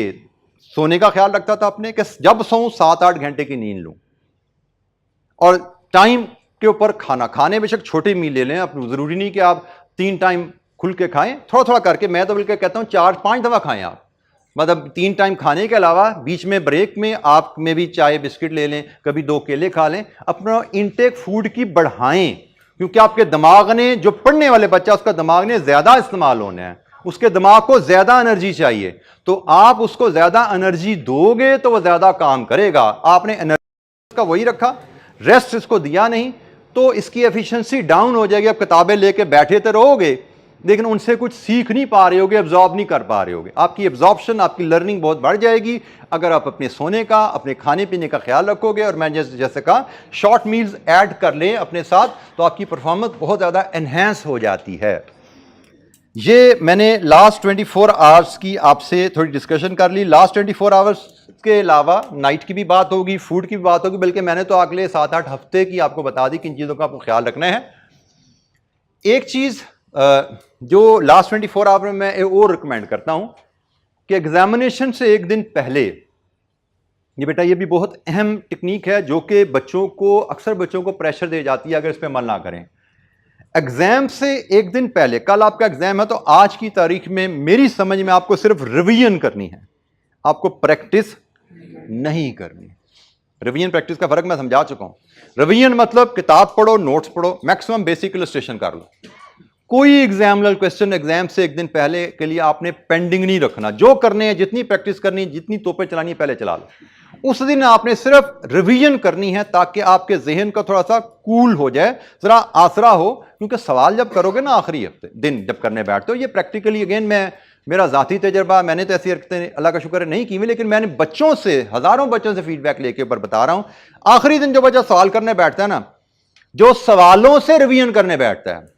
A: सोने का ख्याल रखता था अपने, कि जब सोऊं 7-8 घंटे की नींद लूं, और टाइम के ऊपर खाना, खाने बेशक छोटे मील ले लें, अब जरूरी नहीं कि आप 3 टाइम खुल के खाएं, थोड़ा थोड़ा करके। मैं तो बल्कि कहता हूं 4-5 दफ़ा खाएं आप, मतलब 3 टाइम खाने के अलावा बीच में ब्रेक में आप में भी चाय बिस्किट ले लें, कभी 2 केले खा लें, अपना इनटेक फूड की बढ़ाएं, क्योंकि आपके दिमाग ने, जो पढ़ने वाले बच्चा उसका दिमाग ने ज़्यादा इस्तेमाल होना है, उसके दिमाग को ज़्यादा एनर्जी चाहिए, तो आप उसको ज़्यादा एनर्जी दोगे तो वह ज़्यादा काम करेगा। आपने एनर्जी का वही रखा, रेस्ट इसको दिया नहीं, तो इसकी एफिशिएंसी डाउन हो जाएगी। आप किताबें लेके बैठे तो रहोगे लेकिन उनसे कुछ सीख नहीं पा रहे होगे, एब्जॉर्ब नहीं कर पा रहे होगे। आपकी एब्जॉर्प्शन, आपकी लर्निंग बहुत बढ़ जाएगी अगर आप अपने सोने का, अपने खाने पीने का ख्याल रखोगे। और मैं जैसे कहा, शॉर्ट मील्स ऐड कर लें अपने साथ, तो आपकी परफॉर्मेंस बहुत ज़्यादा एनहेंस हो जाती है। ये मैंने लास्ट 24 आवर्स की आपसे थोड़ी डिस्कशन कर ली। लास्ट 24 आवर्स के अलावा नाइट की भी बात होगी, फूड की भी बात होगी, बल्कि मैंने तो अगले 7-8 हफ्ते की आपको बता दी किन चीज़ों का आपको ख्याल रखना है। एक चीज़ जो लास्ट 24 आवर में मैं और रिकमेंड करता हूं कि एग्जामिनेशन से एक दिन पहले, ये बेटा ये भी बहुत अहम टेक्निक है जो कि बच्चों को, अक्सर बच्चों को प्रेशर दे जाती है अगर इस पर अमल ना करें। एग्जाम से एक दिन पहले, कल आपका एग्जाम है तो आज की तारीख में मेरी समझ में आपको सिर्फ रिवीजन करनी है, आपको प्रैक्टिस नहीं करनी। रिवीजन प्रैक्टिस का फर्क मैं समझा चुका हूं। रिवीजन मतलब किताब पढ़ो, नोट्स पढ़ो, मैक्सिमम बेसिक इलस्ट्रेशन कर लो। कोई एग्जामिनर क्वेश्चन एग्जाम से एक दिन पहले के लिए आपने पेंडिंग नहीं रखना। जो करने हैं, जितनी प्रैक्टिस करनी है, जितनी तोपें चलानी है, पहले चला लो। उस दिन आपने सिर्फ रिवीजन करनी है ताकि आपके जहन का थोड़ा सा कूल हो जाए, जरा आसरा हो, क्योंकि सवाल जब करोगे ना आखिरी हफ्ते दिन जब करने बैठते हो, ये प्रैक्टिकली अगेन मेरा जाती तजर्बा, मैंने तो ऐसी हरकतें अल्लाह का शुक्र है नहीं की हुई, लेकिन मैंने बच्चों से, हजारों बच्चों से फीडबैक लेके ऊपर बता रहा हूं। आखिरी दिन जो बच्चा सवाल करने बैठता है ना, जो सवालों से रिवीजन करने बैठता है,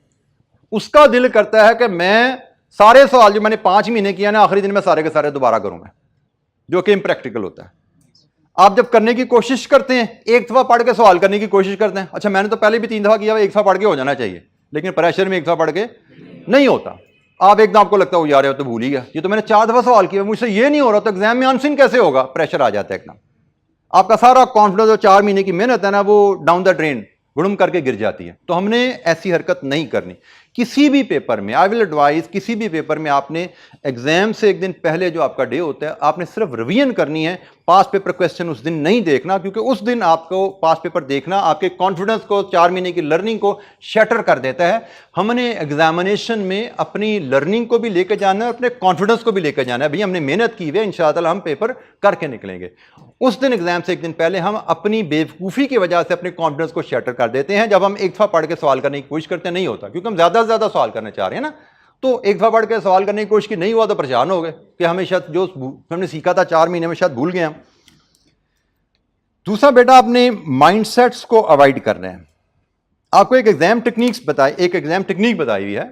A: उसका दिल करता है कि मैं सारे सवाल जो मैंने 5 महीने किया ना, आखिरी दिन में सारे के सारे दोबारा करूंगा, जो कि इम्प्रैक्टिकल होता है। आप जब करने की कोशिश करते हैं, एक दफा पढ़ के सवाल करने की कोशिश करते हैं, अच्छा मैंने तो पहले भी 3 दफा किया, एक दफा पढ़ के हो जाना चाहिए, लेकिन प्रेशर में एक दफा पढ़ के नहीं होता। आप एकदम आपको लगता है यार तो भूल ही गया, ये तो मैंने 4 दफा सवाल किया, मुझसे ये नहीं हो रहा, तो एग्जाम में आंसरिंग कैसे होगा? प्रेशर आ जाता है एकदम, आपका सारा कॉन्फिडेंस, जो 4 महीने की मेहनत है ना, वो डाउन द ड्रेन गुड़म करके गिर जाती है। तो हमने ऐसी हरकत नहीं करनी किसी भी पेपर में। आई विल एडवाइज, किसी भी पेपर में आपने एग्जाम से एक दिन पहले जो आपका डे होता है, आपने सिर्फ रिवीजन करनी है। पास पेपर क्वेश्चन उस दिन नहीं देखना, क्योंकि उस दिन आपको पास पेपर देखना आपके कॉन्फिडेंस को, 4 महीने की लर्निंग को शैटर कर देता है। हमने एग्जामिनेशन में अपनी लर्निंग को भी लेकर जाना है, अपने कॉन्फिडेंस को भी लेकर जाना है। भाई हमने मेहनत की है, इंशाअल्लाह हम पेपर करके निकलेंगे। उस दिन एग्जाम से एक दिन पहले हम अपनी बेवकूफ़ी की वजह से अपने कॉन्फिडेंस को शैटर कर देते हैं। जब हम एक दफ़ा पढ़ के सवाल करने की कोशिश करते हैं, नहीं होता, क्योंकि हम ज़्यादा से ज़्यादा सवाल करना चाह रहे हैं ना। तो एक दफ़ा पढ़ के सवाल करने की कोशिश की, नहीं हुआ तो परेशान हो गए कि हमें शायद जो हमने सीखा था 4 महीने में शायद भूल गए हम। दूसरा बेटा, अपने माइंडसेट्स को अवॉइड करना है। आपको एक एग्जाम टेक्निक बताई हुई है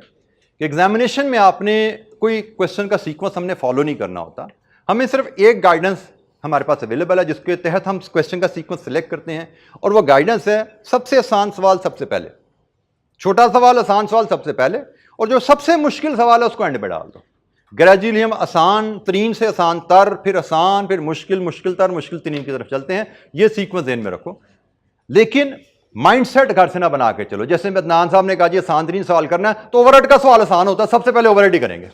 A: कि एग्जामिनेशन में आपने कोई क्वेश्चन का सीक्वेंस हमने फॉलो नहीं करना होता। हमें सिर्फ एक गाइडेंस हमारे पास अवेलेबल है, जिसके तहत हम क्वेश्चन का सीक्वेंस सेलेक्ट करते हैं, और वो गाइडेंस है सबसे आसान सवाल सबसे पहले, छोटा सवाल आसान सवाल सबसे पहले, और जो सबसे मुश्किल सवाल है उसको एंड पे डाल दो। ग्रेजुअली हम आसान तरीन से आसान तर, फिर आसान, फिर मुश्किल, मुश्किल तर, मुश्किल तरीन की तरफ चलते हैं। ये सीक्वेंस ध्यान में रखो, लेकिन माइंडसेट घर से ना बना के चलो। जैसे अदनान साहब ने कहा जी आसान तरीन सवाल करना है, तो ओवरहेड का सवाल आसान होता है, सबसे पहले ओवरहेड ही करेंगे।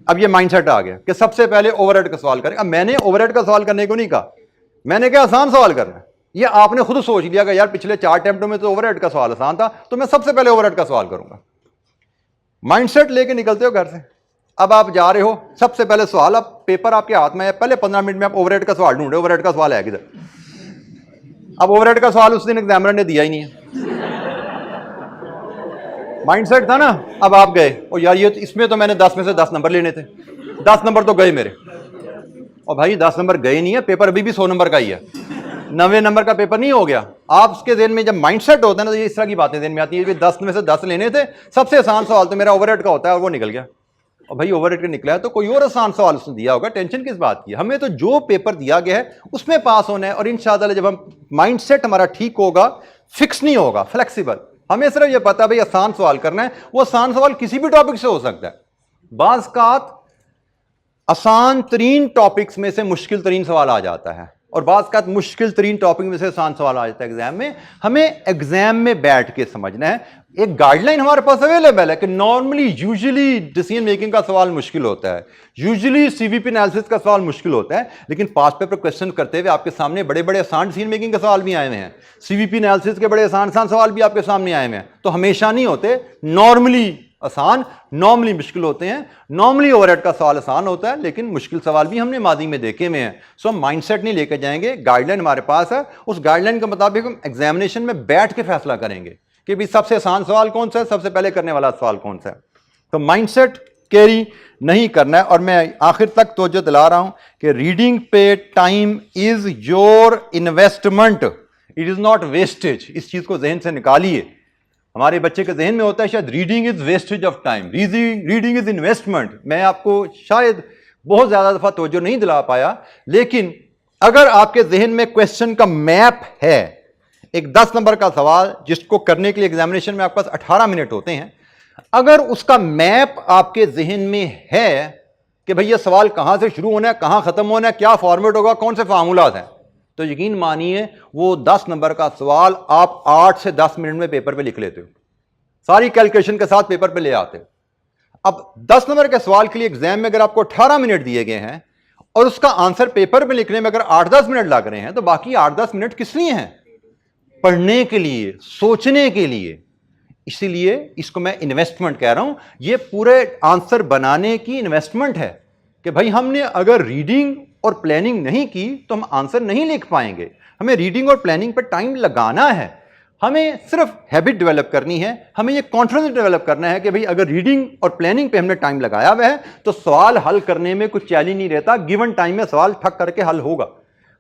A: अब ये माइंडसेट आ गया कि सबसे पहले ओवरहेड का सवाल करें। अब मैंने ओवरहेड का सवाल करने को नहीं कहा, मैंने कहा आसान सवाल करना है। ये आपने खुद सोच लिया कि यार पिछले 4 अटेम्प्टों में तो ओवरहेड का सवाल आसान था, तो मैं सबसे पहले ओवरहेड का सवाल करूंगा। माइंडसेट लेके निकलते हो घर से। अब आप जा रहे हो, सबसे पहले सवाल, अब पेपर आपके हाथ में है, पहले 15 मिनट में आप ओवरहेड का सवाल ढूंढे, ओवरहेड का सवाल है किधर। अब ओवरहेड का सवाल उस दिन एग्जामिनर ने दिया ही नहीं है, माइंडसेट था ना। अब आप गए, और यार ये इसमें तो मैंने 10 में से 10 नंबर लेने थे, 10 नंबर तो गए मेरे। और भाई 10 नंबर गए नहीं है, पेपर अभी भी 100 नंबर का ही है, 90 नंबर का पेपर नहीं हो गया। आप उसके ज़हन में जब माइंडसेट होता है ना, तो ये इस तरह की बातें ज़हन में आती है। 10 में से 10 लेने थे, सबसे आसान सवाल तो मेरा ओवरहेड का होता है, और वो निकल गया। और भाई ओवरहेड का निकला है तो कोई और आसान सवाल उसने दिया होगा, टेंशन किस बात की। हमें तो जो पेपर दिया गया है उसमें पास होना है, और इंशाअल्लाह जब हम माइंडसेट हमारा ठीक होगा, फिक्स नहीं होगा, फ्लेक्सिबल, हमें सिर्फ ये पता भाई आसान सवाल करना है। वो आसान सवाल किसी भी टॉपिक से हो सकता है। बाज़ औक़ात आसान तरीन टॉपिक्स में से मुश्किल तरीन सवाल आ जाता है, और बात का मुश्किल तरीन टॉपिक में से आसान सवाल आ जाता है एग्जाम में। हमें एग्जाम में बैठ के समझना है। एक गाइडलाइन हमारे पास अवेलेबल है कि नॉर्मली यूजुअली डिसीजन मेकिंग का सवाल मुश्किल होता है, यूजुअली सीवीपी एनालिसिस का सवाल मुश्किल होता है, लेकिन पास पेपर क्वेश्चन करते हुए आपके सामने बड़े बड़े आसान डिसीजन मेकिंग के सवाल भी आए हुए हैं, सीवीपी एनालिसिस के बड़े आसान सवाल भी आपके सामने आए हुए हैं। तो हमेशा नहीं होते, नॉर्मली आसान, नॉर्मली मुश्किल होते हैं। नॉर्मली ओवरहेड का सवाल आसान होता है, लेकिन मुश्किल सवाल भी हमने मादी में देखे हुए हैं। सो हम माइंडसेट नहीं लेके जाएंगे, गाइडलाइन हमारे पास है, उस गाइडलाइन के मुताबिक हम एग्जामिनेशन में बैठ के फैसला करेंगे कि भी सबसे आसान सवाल कौन सा है, सबसे पहले करने वाला सवाल कौन सा है। तो माइंडसेट कैरी नहीं करना है। और मैं आखिर तक तवज्जो दिला रहा हूं कि रीडिंग पे time is your investment, it is not wastage. इस चीज को जहन से निकालिए। हमारे बच्चे के जहन में होता है शायद reading is wastage of time, reading is investment. मैं आपको शायद बहुत ज्यादा दफा तवज्जो नहीं दिला पाया, लेकिन अगर आपके जहन में क्वेश्चन का मैप है, एक 10 नंबर का सवाल जिसको करने के लिए एग्जामिनेशन में आपके पास 18 मिनट होते हैं, अगर उसका मैप आपके जहन में है कि भैया सवाल कहां से शुरू होना है, कहां खत्म होना है, क्या फॉर्मेट होगा, कौन से फार्मूलाज हैं, तो यकीन मानिए वो 10 नंबर का सवाल आप 8 से 10 मिनट में पेपर पे लिख लेते हो, सारी कैलकुलेशन के साथ पेपर पे ले आते हो। अब 10 नंबर के सवाल के लिए एग्जाम में अगर आपको 18 मिनट दिए गए हैं और उसका आंसर पेपर पे लिखने में अगर 8-10 मिनट लग रहे हैं, तो बाकी 8-10 मिनट किस लिए हैं? पढ़ने के लिए, सोचने के लिए। इसीलिए इसको मैं इन्वेस्टमेंट कह रहा हूं। ये पूरे आंसर बनाने की इन्वेस्टमेंट है कि भाई हमने अगर रीडिंग और प्लानिंग नहीं की तो हम आंसर नहीं लिख पाएंगे। हमें रीडिंग और प्लानिंग पर टाइम लगाना है, हमें सिर्फ हैबिट डेवलप करनी है, हमें ये कॉन्फिडेंस डेवलप करना है कि भाई अगर रीडिंग और प्लानिंग पे हमने टाइम लगाया हुआ है तो सवाल हल करने में कुछ चैलेंज नहीं रहता, गिवन टाइम में सवाल ठक करके हल होगा।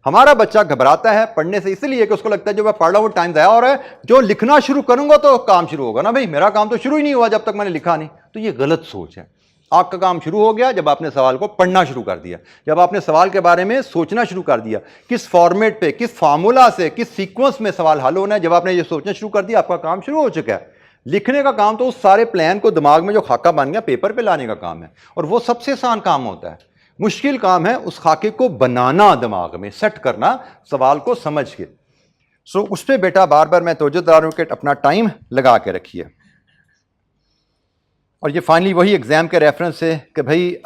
A: हमारा बच्चा घबराता है पढ़ने से इसलिए कि उसको लगता है जो मैं पढ़ रहा हूं टाइम ज़ाया हो रहा है, जो लिखना शुरू करूंगा तो काम शुरू होगा ना, भाई मेरा काम तो शुरू ही नहीं हुआ जब तक मैंने लिखा नहीं। तो ये गलत सोच है। आपका काम शुरू हो गया जब आपने सवाल को पढ़ना शुरू कर दिया, जब आपने सवाल के बारे में सोचना शुरू कर दिया, किस फॉर्मेट पे, किस फार्मूला से, किस सीक्वेंस में सवाल हल होना है, जब आपने ये सोचना शुरू कर दिया आपका काम शुरू हो चुका है। लिखने का काम तो उस सारे प्लान को दिमाग में जो खाका बन गया पेपर पे लाने का काम है, और वो सबसे आसान काम होता है। मुश्किल काम है उस खाके को बनाना, दिमाग में सेट करना सवाल को समझ के। सो उस पर बेटा बार बार मैं तवज्जो दिला रहा हूं कि अपना टाइम लगा के रखिए। और ये फाइनली वही एग्जाम के रेफरेंस है कि भाई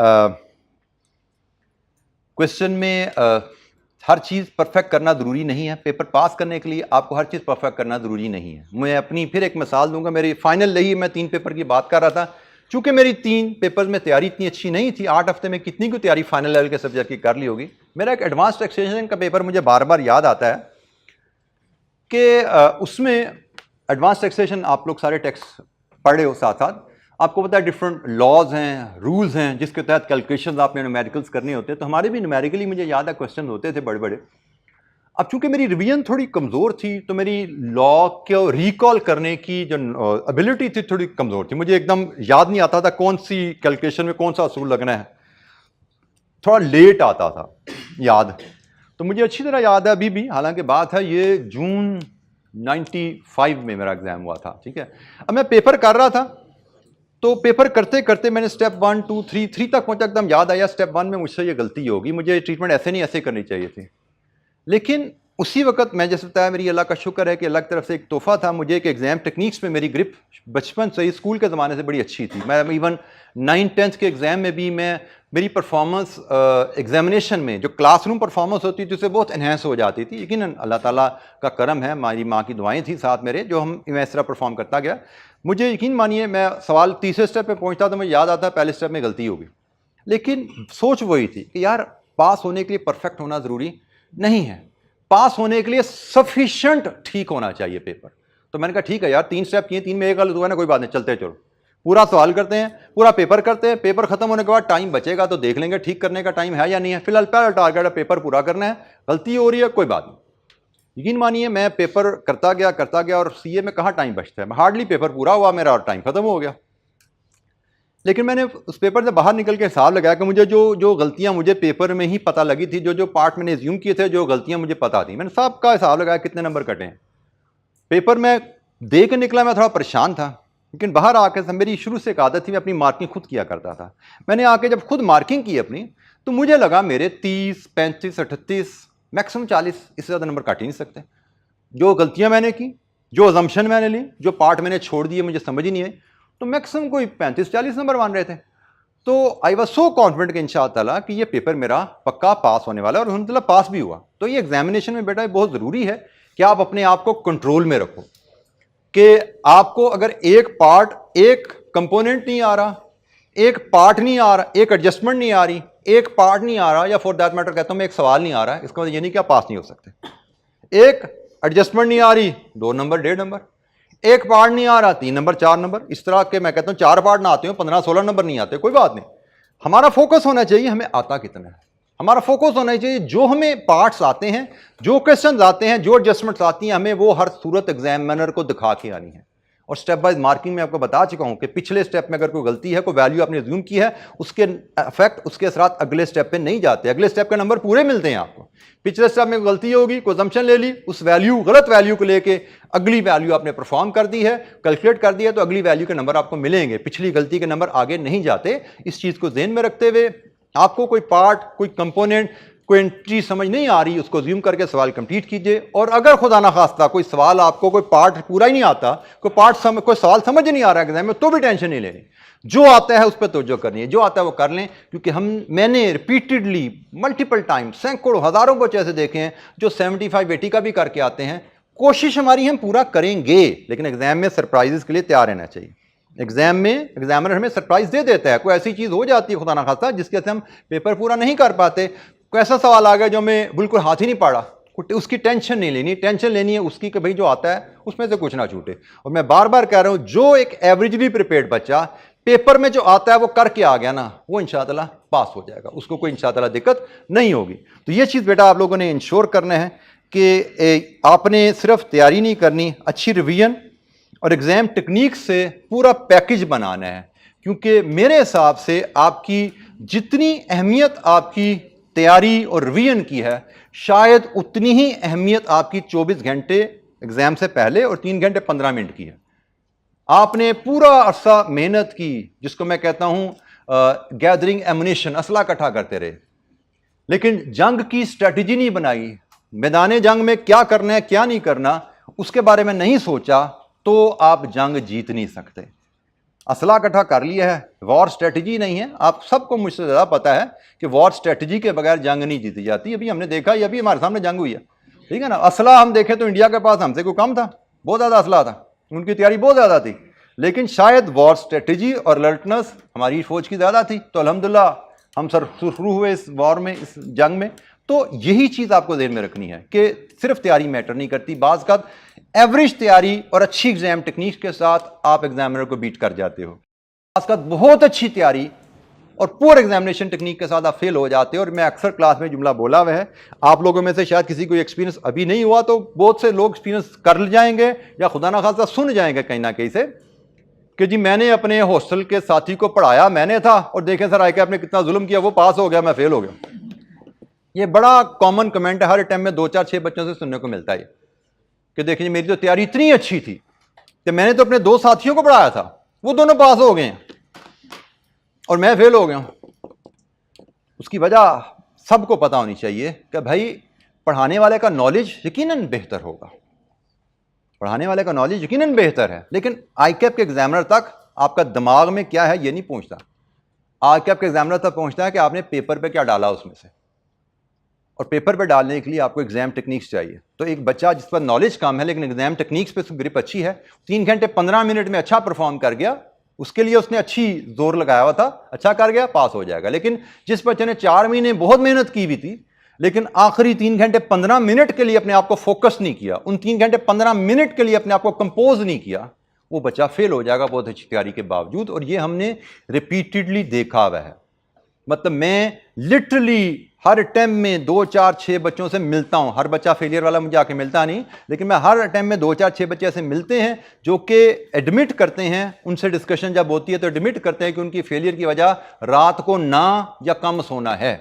A: क्वेश्चन में हर चीज़ परफेक्ट करना ज़रूरी नहीं है। पेपर पास करने के लिए आपको हर चीज़ परफेक्ट करना ज़रूरी नहीं है। मैं अपनी फिर एक मिसाल दूंगा। मेरी फाइनल रही, मैं 3 पेपर की बात कर रहा था। चूंकि मेरी 3 पेपर में तैयारी इतनी अच्छी नहीं थी, 8 हफ्ते में कितनी की तैयारी फाइनल लेवल के सब्जेक्ट की कर ली होगी। मेरा एक एडवांस टैक्सेशन का पेपर मुझे बार बार याद आता है कि उसमें एडवांस टैक्सेशन आप लोग सारे टैक्स पढ़े हो, साथ साथ आपको पता है डिफरेंट लॉज हैं, रूल्स हैं जिसके तहत कैलकुलेशंस आपने न्यूमेरिकल्स करने होते हैं। तो हमारे भी न्यूमेरिकली मुझे याद है क्वेश्चन होते थे बड़े बड़े। अब चूंकि मेरी रिवीजन थोड़ी कमज़ोर थी तो मेरी लॉ को रिकॉल करने की जो एबिलिटी थी थोड़ी कमज़ोर थी। मुझे एकदम याद नहीं आता था कौन सी कैलकुलेशन में कौन सा असूल लगना है, थोड़ा लेट आता था याद। तो मुझे अच्छी तरह याद है अभी भी, हालांकि बात है ये जून 95 में मेरा एग्ज़ाम हुआ था, ठीक है। अब मैं पेपर कर रहा था, तो पेपर करते करते मैंने स्टेप 1 2 3 तक पहुंचा, एकदम याद आया स्टेप 1 में मुझसे ये गलती होगी, मुझे ट्रीटमेंट ऐसे नहीं ऐसे करनी चाहिए थी। लेकिन उसी वक्त मैं जैसे बताया मेरी अल्लाह का शुक्र है कि अल्लाह की तरफ से एक तोहफा था मुझे कि एग्ज़ाम टेक्निक्स में मेरी ग्रिप बचपन से ही स्कूल के ज़माने से बड़ी अच्छी थी। मैं इवन 9th-10th के एग्ज़ाम में भी मेरी परफॉर्मेंस एग्जामिनेशन में जो क्लासरूम परफॉर्मेंस होती थी उससे बहुत इन्हेंस हो जाती थी। यकीन अल्लाह ताला का करम है, हमारी माँ की दुआएं थी साथ मेरे, जो मैं इस तरह परफॉर्म करता गया। मुझे यकीन मानिए मैं सवाल तीसरे स्टेप पे पहुंचता तो मुझे याद आता है पहले स्टेप में गलती होगी, लेकिन सोच वही थी कि यार पास होने के लिए परफेक्ट होना ज़रूरी नहीं है, पास होने के लिए सफिशेंट ठीक होना चाहिए पेपर। तो मैंने कहा ठीक है यार 3 स्टेप किए, 3 में एक गलत हुआ ना, कोई बात नहीं, चलते चलो पूरा सवाल करते हैं, पूरा पेपर करते हैं। पेपर खत्म होने के बाद टाइम बचेगा तो देख लेंगे ठीक करने का टाइम है या नहीं है। फिलहाल पहला टारगेट है पेपर पूरा करना है, गलती हो रही है कोई बात नहीं। यकीन मानिए मैं पेपर करता गया और सीए में कहाँ टाइम बचता है, हार्डली पेपर पूरा हुआ मेरा और टाइम खत्म हो गया। लेकिन मैंने उस पेपर से बाहर निकल के हिसाब लगाया कि मुझे जो गलतियां मुझे पेपर में ही पता लगी थी, जो पार्ट मैंने एज्यूम किए थे, जो गलतियां मुझे पता थी, मैंने सब का हिसाब लगाया कितने नंबर कटे हैं। पेपर में दे के निकला, मैं थोड़ा परेशान था, लेकिन बाहर आके मेरी शुरू से एक आदत थी, मैं अपनी मार्किंग खुद किया करता था। मैंने आके जब खुद मार्किंग की अपनी तो मुझे लगा मेरे 30, 35, 38 मैक्सिमम 40, इससे ज़्यादा नंबर काट ही नहीं सकते। जो गलतियां मैंने की, जो अजम्पशन मैंने ली, जो पार्ट मैंने छोड़ दिए मुझे समझ ही नहीं आई, तो मैक्सिमम कोई 35-40 नंबर मान रहे थे। तो आई वॉज सो कॉन्फिडेंट कि इंशाअल्लाह कि ये पेपर मेरा पक्का पास होने वाला है, और अल्हम्दुलिल्लाह पास भी हुआ। तो ये एग्जामिनेशन में बेटा बहुत ज़रूरी है कि आप अपने आप को कंट्रोल में रखो, कि आपको अगर एक पार्ट, एक कंपोनेंट नहीं आ रहा, एक पार्ट नहीं आ रहा, एक एडजस्टमेंट नहीं आ रही, एक पार्ट नहीं आ रहा, या फॉर दैट मैटर कहता हूं मैं एक सवाल नहीं आ रहा है, इसका मतलब ये नहीं कि आप पास नहीं हो सकते। एक एडजस्टमेंट नहीं आ रही, 2 नंबर 1.5 नंबर, एक पार्ट नहीं आ रहा, 3 नंबर 4 नंबर, इस तरह के मैं कहता हूं 4 पार्ट ना आते हो 15-16 नंबर नहीं आते, कोई बात नहीं। हमारा फोकस होना चाहिए हमें आता कितना है, हमारा फोकस होना चाहिए जो हमें पार्ट्स आते हैं, जो क्वेश्चन आते हैं, जो एडजस्टमेंट्स आती हैं, हमें वो हर सूरत एग्जामिनर को दिखा के आनी है। और स्टेप बाय मार्किंग में आपको बता चुका हूं कि पिछले स्टेप में अगर कोई गलती है, कोई वैल्यू आपने ज्यूम की है, उसके इफेक्ट, उसके असरात अगले स्टेप पे नहीं जाते, अगले स्टेप के नंबर पूरे मिलते हैं आपको। पिछले स्टेप में गलती होगी, कोई असम्पशन ले ली, उस वैल्यू, गलत वैल्यू को लेके अगली वैल्यू आपने परफॉर्म कर दी है, कैलकुलेट कर दिया, तो अगली वैल्यू के नंबर आपको मिलेंगे, पिछली गलती के नंबर आगे नहीं जाते। इस चीज को ध्यान में रखते हुए आपको कोई पार्ट, कोई कंपोनेंट, कोई एंट्री समझ नहीं आ रही, उसको ज्यूम करके सवाल कंप्लीट कीजिए। और अगर खुदा ना खास्ता कोई सवाल आपको, कोई पार्ट पूरा ही नहीं आता, कोई सवाल समझ नहीं आ रहा है एग्जाम में, तो भी टेंशन नहीं लेनी, जो आता है उस पर तवज्जो करनी है, जो आता है वो कर लें। क्योंकि मैंने रिपीटेडली मल्टीपल टाइम, सैकड़ों हजारों बच्चे ऐसे देखे हैं जो 75-80 का भी करके आते हैं। कोशिश हमारी हम पूरा करेंगे, लेकिन एग्जाम में सरप्राइजेस के लिए तैयार रहना चाहिए। एग्जाम में एग्जामिनर हमें सरप्राइज दे देता है, कोई ऐसी चीज हो जाती है खुदा ना खास्ता जिसके से हम पेपर पूरा नहीं कर पाते। कोई ऐसा सवाल आ गया जो हमें बिल्कुल हाथ ही नहीं पड़ा, उसकी टेंशन नहीं लेनी, टेंशन लेनी है उसकी कि भाई जो आता है उसमें से कुछ ना छूटे। और मैं बार बार कह रहा हूं, जो एक एवरेजली प्रिपेयर्ड बच्चा पेपर में जो आता है वो करके आ गया ना, वो इंशाअल्लाह पास हो जाएगा, उसको कोई इंशाअल्लाह दिक्कत नहीं होगी। तो ये चीज़ बेटा आप लोगों ने इंश्योर करना है कि आपने सिर्फ तैयारी नहीं करनी, अच्छी रिवीजन और एग्जाम टेक्निक से पूरा पैकेज बनाना है। क्योंकि मेरे हिसाब से आपकी जितनी अहमियत आपकी तैयारी और रिवीजन की है, शायद उतनी ही अहमियत आपकी 24 घंटे एग्जाम से पहले और 3 घंटे 15 मिनट की है। आपने पूरा अरसा मेहनत की, जिसको मैं कहता हूं गैदरिंग एमुनेशन, असला इकट्ठा करते रहे, लेकिन जंग की स्ट्रेटजी नहीं बनाई, मैदान जंग में क्या करना है क्या नहीं करना उसके बारे में नहीं सोचा, तो आप जंग जीत नहीं सकते। असला इकट्ठा कर लिया है, वॉर स्ट्रेटजी नहीं है। आप सबको मुझसे ज़्यादा पता है कि वॉर स्ट्रेटजी के बगैर जंग नहीं जीती जाती। अभी हमने देखा, ये अभी हमारे सामने जंग हुई है, ठीक है ना। असला हम देखें तो इंडिया के पास हमसे कोई कम था, बहुत ज़्यादा असला था, उनकी तैयारी बहुत ज़्यादा थी, लेकिन शायद वॉर स्ट्रेटजी और अलर्टनेस हमारी फौज की ज़्यादा थी। तो अल्हम्दुलिल्लाह हम शुरू हुए इस वॉर में, इस जंग में। तो यही चीज़ आपको ध्यान में रखनी है कि सिर्फ तैयारी मैटर नहीं करती, बाज़ का एवरेज तैयारी और अच्छी एग्जाम टेक्निक के साथ आप एग्जामिनर को बीट कर जाते हो। बाज़ का बहुत अच्छी तैयारी और पुअर एग्जामिनेशन टेक्निक के साथ आप फेल हो जाते हो। और मैं अक्सर क्लास में जुमला बोला हुआ है, आप लोगों में से शायद किसी को एक्सपीरियंस अभी नहीं हुआ, तो बहुत से लोग एक्सपीरियंस कर जाएंगे या खुदा ना खास्ता सुन जाएंगे कहीं ना कहीं से कि जी मैंने अपने हॉस्टल के साथी को पढ़ाया, मैंने था, और देखें सर आके आपने कितना जुल्म किया, वो पास हो गया, मैं फेल हो गया। ये बड़ा कॉमन कमेंट है, हर टाइम में 2-4-6 बच्चों से सुनने को मिलता है कि देखिए मेरी तो तैयारी इतनी अच्छी थी कि मैंने तो अपने 2 साथियों को पढ़ाया था, वो दोनों पास हो गए हैं और मैं फेल हो गया हूं। उसकी वजह सबको पता होनी चाहिए कि भाई पढ़ाने वाले का नॉलेज यकीनन बेहतर होगा, पढ़ाने वाले का नॉलेज यकीनन बेहतर है, लेकिन आईकैप के एग्जामिनर तक आपका दिमाग में क्या है ये नहीं पहुंचता। आईकैप के एग्जामिनर तक पहुंचता है कि आपने पेपर पे क्या डाला उसमें से, और पेपर पे डालने के लिए आपको एग्जाम टेक्निक्स चाहिए। तो एक बच्चा जिस पर नॉलेज कम है लेकिन एग्जाम टेक्निक्स पे ग्रिप अच्छी है, 3 घंटे 15 मिनट में अच्छा परफॉर्म कर गया, उसके लिए उसने अच्छी जोर लगाया हुआ था, अच्छा कर गया, पास हो जाएगा। लेकिन जिस बच्चे ने 4 महीने बहुत मेहनत की हुई थी लेकिन आखिरी 3 घंटे 15 मिनट के लिए अपने आप को फोकस नहीं किया, उन 3 घंटे 15 मिनट के लिए अपने आप को कंपोज नहीं किया, वो बच्चा फेल हो जाएगा बहुत अच्छी तैयारी के बावजूद। और ये हमने रिपीटेडली देखा हुआ है। मतलब मैं लिटरली हर अटेम्प्ट में 2-4-6 बच्चों से मिलता हूं, हर बच्चा फेलियर वाला मुझे आके मिलता नहीं, लेकिन मैं हर अटेम्प्ट में 2-4-6 बच्चे ऐसे मिलते हैं जो कि एडमिट करते हैं, उनसे डिस्कशन जब होती है तो एडमिट करते हैं कि उनकी फेलियर की वजह रात को ना या कम सोना है।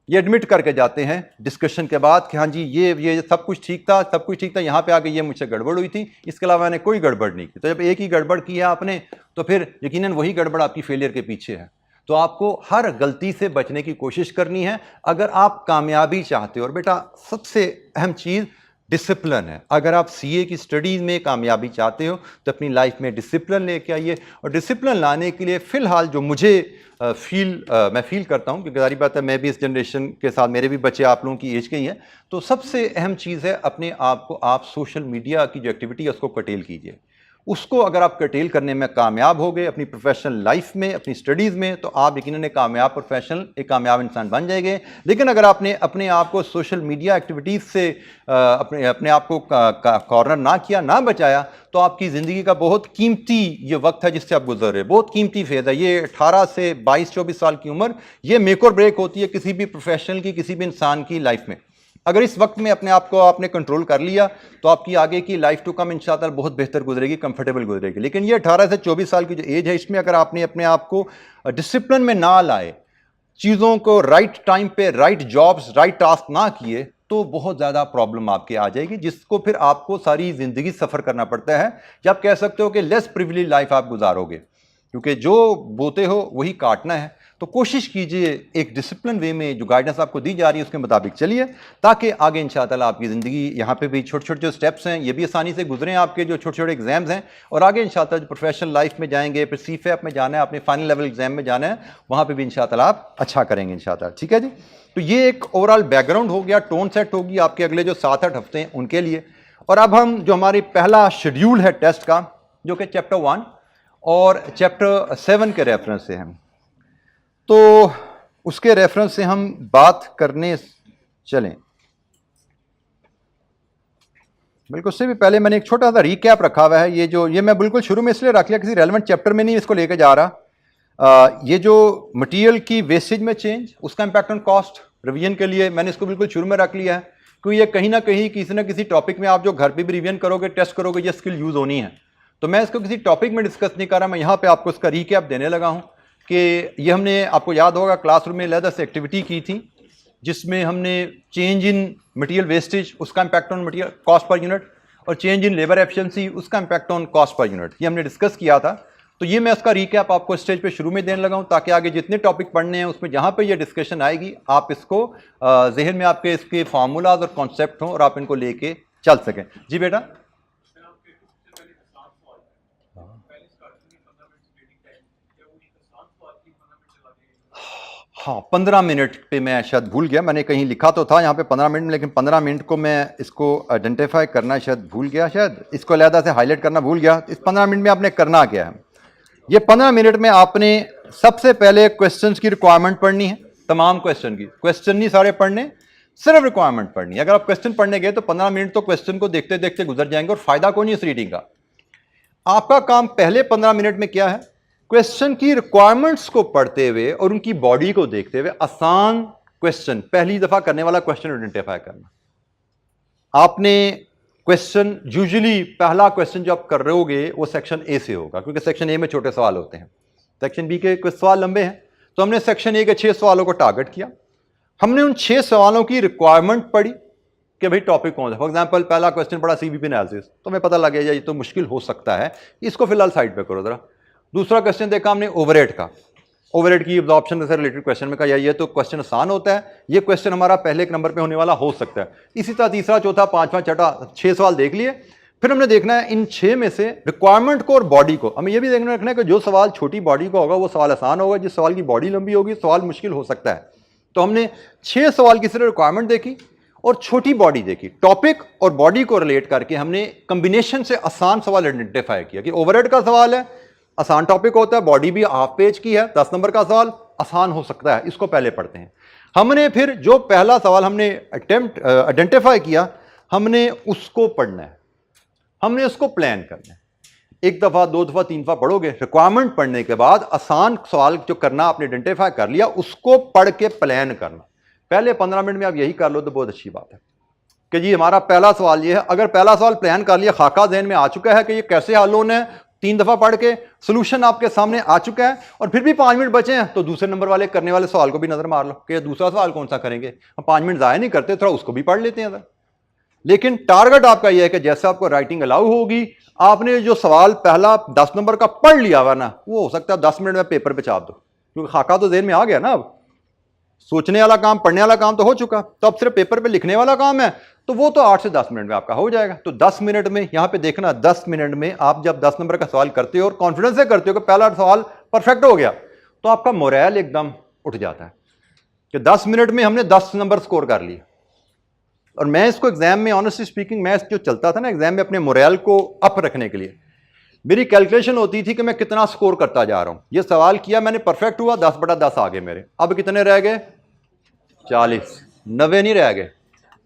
A: ये एडमिट करके जाते हैं डिस्कशन के बाद कि हाँ जी ये सब कुछ ठीक था, सब कुछ ठीक था, यहाँ पे आके ये मुझसे गड़बड़ हुई थी, इसके अलावा मैंने कोई गड़बड़ नहीं की। तो जब एक ही गड़बड़ की है आपने तो फिर यकीनन वही गड़बड़ आपकी फेलियर के पीछे है। तो आपको हर गलती से बचने की कोशिश करनी है अगर आप कामयाबी चाहते हो। और बेटा सबसे अहम चीज़ डिसिप्लिन है। अगर आप सीए की स्टडीज़ में कामयाबी चाहते हो तो अपनी लाइफ में डिसिप्लिन लेके आइए। और डिसिप्लिन लाने के लिए फ़िलहाल जो मुझे मैं फील करता हूँ, क्योंकि सारी बात है मैं भी इस जनरेशन के साथ, मेरे भी बच्चे आप लोगों की एज के ही हैं, तो सबसे अहम चीज़ है अपने आप को आप सोशल मीडिया की जो एक्टिविटी है उसको कर्टेल कीजिए। उसको अगर आप कर्टेल करने में कामयाब हो गए अपनी प्रोफेशनल लाइफ में, अपनी स्टडीज़ में, तो आप यकीनन एक कामयाब प्रोफेशनल, एक कामयाब इंसान बन जाएंगे। लेकिन अगर आपने अपने आप को सोशल मीडिया एक्टिविटीज़ से अपने आप को कॉर्नर ना किया, ना बचाया, तो आपकी ज़िंदगी का बहुत कीमती ये वक्त है जिससे आप गुजर रहे हैं, बहुत कीमती फेज़ है ये। 18 से 22-24 साल की उम्र, ये मेक और ब्रेक होती है किसी भी प्रोफेशनल की, किसी भी इंसान की लाइफ में। अगर इस वक्त में अपने आप को आपने कंट्रोल कर लिया तो आपकी आगे की लाइफ टू कम इंशाअल्लाह बहुत बेहतर गुजरेगी, कंफर्टेबल गुजरेगी। लेकिन ये 18 से 24 साल की जो एज है, इसमें अगर आपने अपने आप को डिसिप्लिन में ना लाए, चीज़ों को राइट टाइम पे, राइट जॉब्स, राइट टास्क ना किए, तो बहुत ज़्यादा प्रॉब्लम आपके आ जाएगी, जिसको फिर आपको सारी ज़िंदगी सफ़र करना पड़ता है। या आप कह सकते हो कि लेस प्रिविलेज लाइफ आप गुजारोगे, क्योंकि जो बोते हो वही काटना है। तो कोशिश कीजिए एक डिसिप्लिन वे में जो गाइडेंस आपको दी जा रही है उसके मुताबिक चलिए, ताकि आगे इंशाअल्लाह आपकी ज़िंदगी यहाँ पे भी छोटे छोटे जो स्टेप्स हैं ये भी आसानी से गुजरें, आपके जो छोटे छोटे एग्जाम्स हैं, और आगे इंशाअल्लाह जो प्रोफेशनल लाइफ में जाएंगे, फिर सीफेप में जाना है, अपने फाइनल लेवल एग्जाम में जाना है, वहाँ पर भी इंशाअल्लाह आप अच्छा करेंगे इंशाअल्लाह। ठीक है जी। तो ये एक ओवरऑल बैकग्राउंड हो गया, टोन सेट होगी आपके अगले जो 7-8 हफ्ते हैं उनके लिए। और अब हम जो हमारी पहला शेड्यूल है टेस्ट का, जो कि चैप्टर 1 और चैप्टर 7 के रेफरेंस से हैं, तो उसके रेफरेंस से हम बात करने चलें। बिल्कुल, उससे भी पहले मैंने एक छोटा सा रीकैप रखा हुआ है। ये मैं बिल्कुल शुरू में इसलिए रख लिया, किसी रेलेवेंट चैप्टर में नहीं इसको लेके जा रहा। ये जो मटेरियल की वेस्टेज में चेंज, उसका इंपैक्ट ऑन कॉस्ट, रिवीजन के लिए मैंने इसको बिल्कुल शुरू में रख लिया है, क्योंकि ये कहीं ना कहीं किसी ना किसी टॉपिक में आप जो घर पे भी रिवीजन करोगे, टेस्ट करोगे, ये स्किल यूज़ होनी है। तो मैं इसको किसी टॉपिक में डिस्कस नहीं कर रहा, मैं यहाँ पे आपको इसका रीकैप देने लगा हूँ कि ये हमने, आपको याद होगा क्लासरूम में अलग से एक्टिविटी की थी जिसमें हमने चेंज इन मटेरियल वेस्टेज, उसका impact on material cost per unit, और चेंज इन लेबर एफिशिएंसी, उसका impact on cost per unit, ये हमने डिस्कस किया था। तो ये मैं उसका रीकैप आपको स्टेज पे शुरू में देने लगा हूँ, ताकि आगे जितने टॉपिक पढ़ने हैं उसमें जहाँ पे ये डिस्कशन आएगी आप इसको जहन में आपके इसके फार्मूलाज और कॉन्सेप्ट हों और आप इनको लेके चल सकें। जी बेटा। हाँ, 15 मिनट पे मैं शायद भूल गया, मैंने कहीं लिखा तो था यहाँ पे 15 मिनट में, लेकिन 15 मिनट को मैं इसको आइडेंटिफाई करना शायद भूल गया, शायद इसको अलहदा से हाईलाइट करना भूल गया। इस 15 मिनट में आपने करना क्या है? ये 15 मिनट में आपने सबसे पहले क्वेश्चंस की रिक्वायरमेंट पढ़नी है, तमाम क्वेश्चन की, क्वेश्चन नहीं सारे पढ़ने, सिर्फ रिक्वायरमेंट पढ़नी है। अगर आप क्वेश्चन पढ़ने गए तो 15 मिनट तो क्वेश्चन को देखते देखते गुजर जाएंगे और फायदा कौन नहीं इस रीडिंग का। आपका काम पहले 15 मिनट में क्या है? क्वेश्चन की रिक्वायरमेंट्स को पढ़ते हुए और उनकी बॉडी को देखते हुए आसान क्वेश्चन, पहली दफा करने वाला क्वेश्चन आइडेंटिफाई करना। आपने क्वेश्चन, यूजुअली पहला क्वेश्चन जो आप कर रहे होगे वो सेक्शन ए से होगा, क्योंकि सेक्शन ए में छोटे सवाल होते हैं, सेक्शन बी के कुछ सवाल लंबे हैं। तो हमने सेक्शन ए के 6 सवालों को टारगेट किया, हमने उन 6 सवालों की रिक्वायरमेंट पढ़ी कि भाई टॉपिक कौन सा। फॉर एग्जाम्पल पहला क्वेश्चन पढ़ा सीवीपी एनालिसिस, तो हमें पता लग गया ये तो मुश्किल हो सकता है, इसको फिलहाल साइड पे करो जरा। दूसरा क्वेश्चन देखा हमने ओवरहेड का, ओवरहेड की एब्जॉर्प्शन से रिलेटेड क्वेश्चन में कहा यार ये तो क्वेश्चन आसान होता है, ये क्वेश्चन हमारा पहले एक नंबर पे होने वाला हो सकता है। इसी तरह तीसरा, चौथा, पांचवा, छठा, 6 सवाल देख लिए। फिर हमने देखना है इन 6 में से रिक्वायरमेंट को और बॉडी को, हमें ये भी देखना रखना है कि जो सवाल छोटी बॉडी का होगा वो सवाल आसान होगा, जिस सवाल की बॉडी लंबी होगी सवाल मुश्किल हो सकता है। तो हमने 6 सवाल की सिर्फ रिक्वायरमेंट देखी और छोटी बॉडी देखी, टॉपिक और बॉडी को रिलेट करके हमने कम्बिनेशन से आसान सवाल आइडेंटिफाई किया कि ओवरहेड का सवाल है, आसान टॉपिक होता है, बॉडी भी हाफ पेज की है, 10 नंबर का सवाल आसान हो सकता है, इसको पहले पढ़ते हैं। हमने फिर जो पहला सवाल हमने आइडेंटिफाई किया, हमने उसको पढ़ना है, हमने उसको प्लान करना है। 1 दफा, 2 दफा, 3 दफा पढ़ोगे, रिक्वायरमेंट पढ़ने के बाद आसान सवाल जो करना आपने आइडेंटिफाई कर लिया, उसको पढ़ के प्लान करना। पहले 15 मिनट में आप यही कर लो तो बहुत अच्छी बात है कि जी हमारा पहला सवाल ये है। अगर पहला सवाल प्लान कर लिया, खाका जहन में आ चुका है कि ये कैसे हल होना है, 3 दफा पढ़ के सोल्यूशन आपके सामने आ चुका है, और फिर भी 5 मिनट बचे हैं, तो दूसरे नंबर वाले करने वाले सवाल को भी नजर मार लो कि दूसरा सवाल कौन सा करेंगे, हम 5 मिनट जाया नहीं करते, थोड़ा उसको भी पढ़ लेते हैं। लेकिन टारगेट आपका यह है कि जैसे आपको राइटिंग अलाउ होगी, आपने जो सवाल पहला 10 नंबर का पढ़ लिया हुआ ना, वो हो सकता है 10 मिनट में पेपर पे छाप दो, क्योंकि खाका तो ज़हन में आ गया ना, अब सोचने वाला काम, पढ़ने वाला काम तो हो चुका, तो अब सिर्फ पेपर पे लिखने वाला काम है, तो वो तो 8 से 10 मिनट में आपका हो जाएगा। तो 10 मिनट में, यहां पे देखना 10 मिनट में आप जब 10 नंबर का सवाल करते हो और कॉन्फिडेंस से करते हो कि पहला सवाल परफेक्ट हो गया, तो आपका मोरल एकदम उठ जाता है कि 10 मिनट में हमने 10 नंबर स्कोर कर लिए। और मैं इसको एग्जाम में, ऑनेस्टली स्पीकिंग, मैं जो चलता था ना एग्जाम में अपने मोरल को अप रखने के लिए, मेरी कैलकुलेशन होती थी कि मैं कितना स्कोर करता जा रहा हूं। ये सवाल किया मैंने, परफेक्ट हुआ, 10/10 आ गए मेरे। अब कितने रह गए? 40। 90 नहीं रह गए,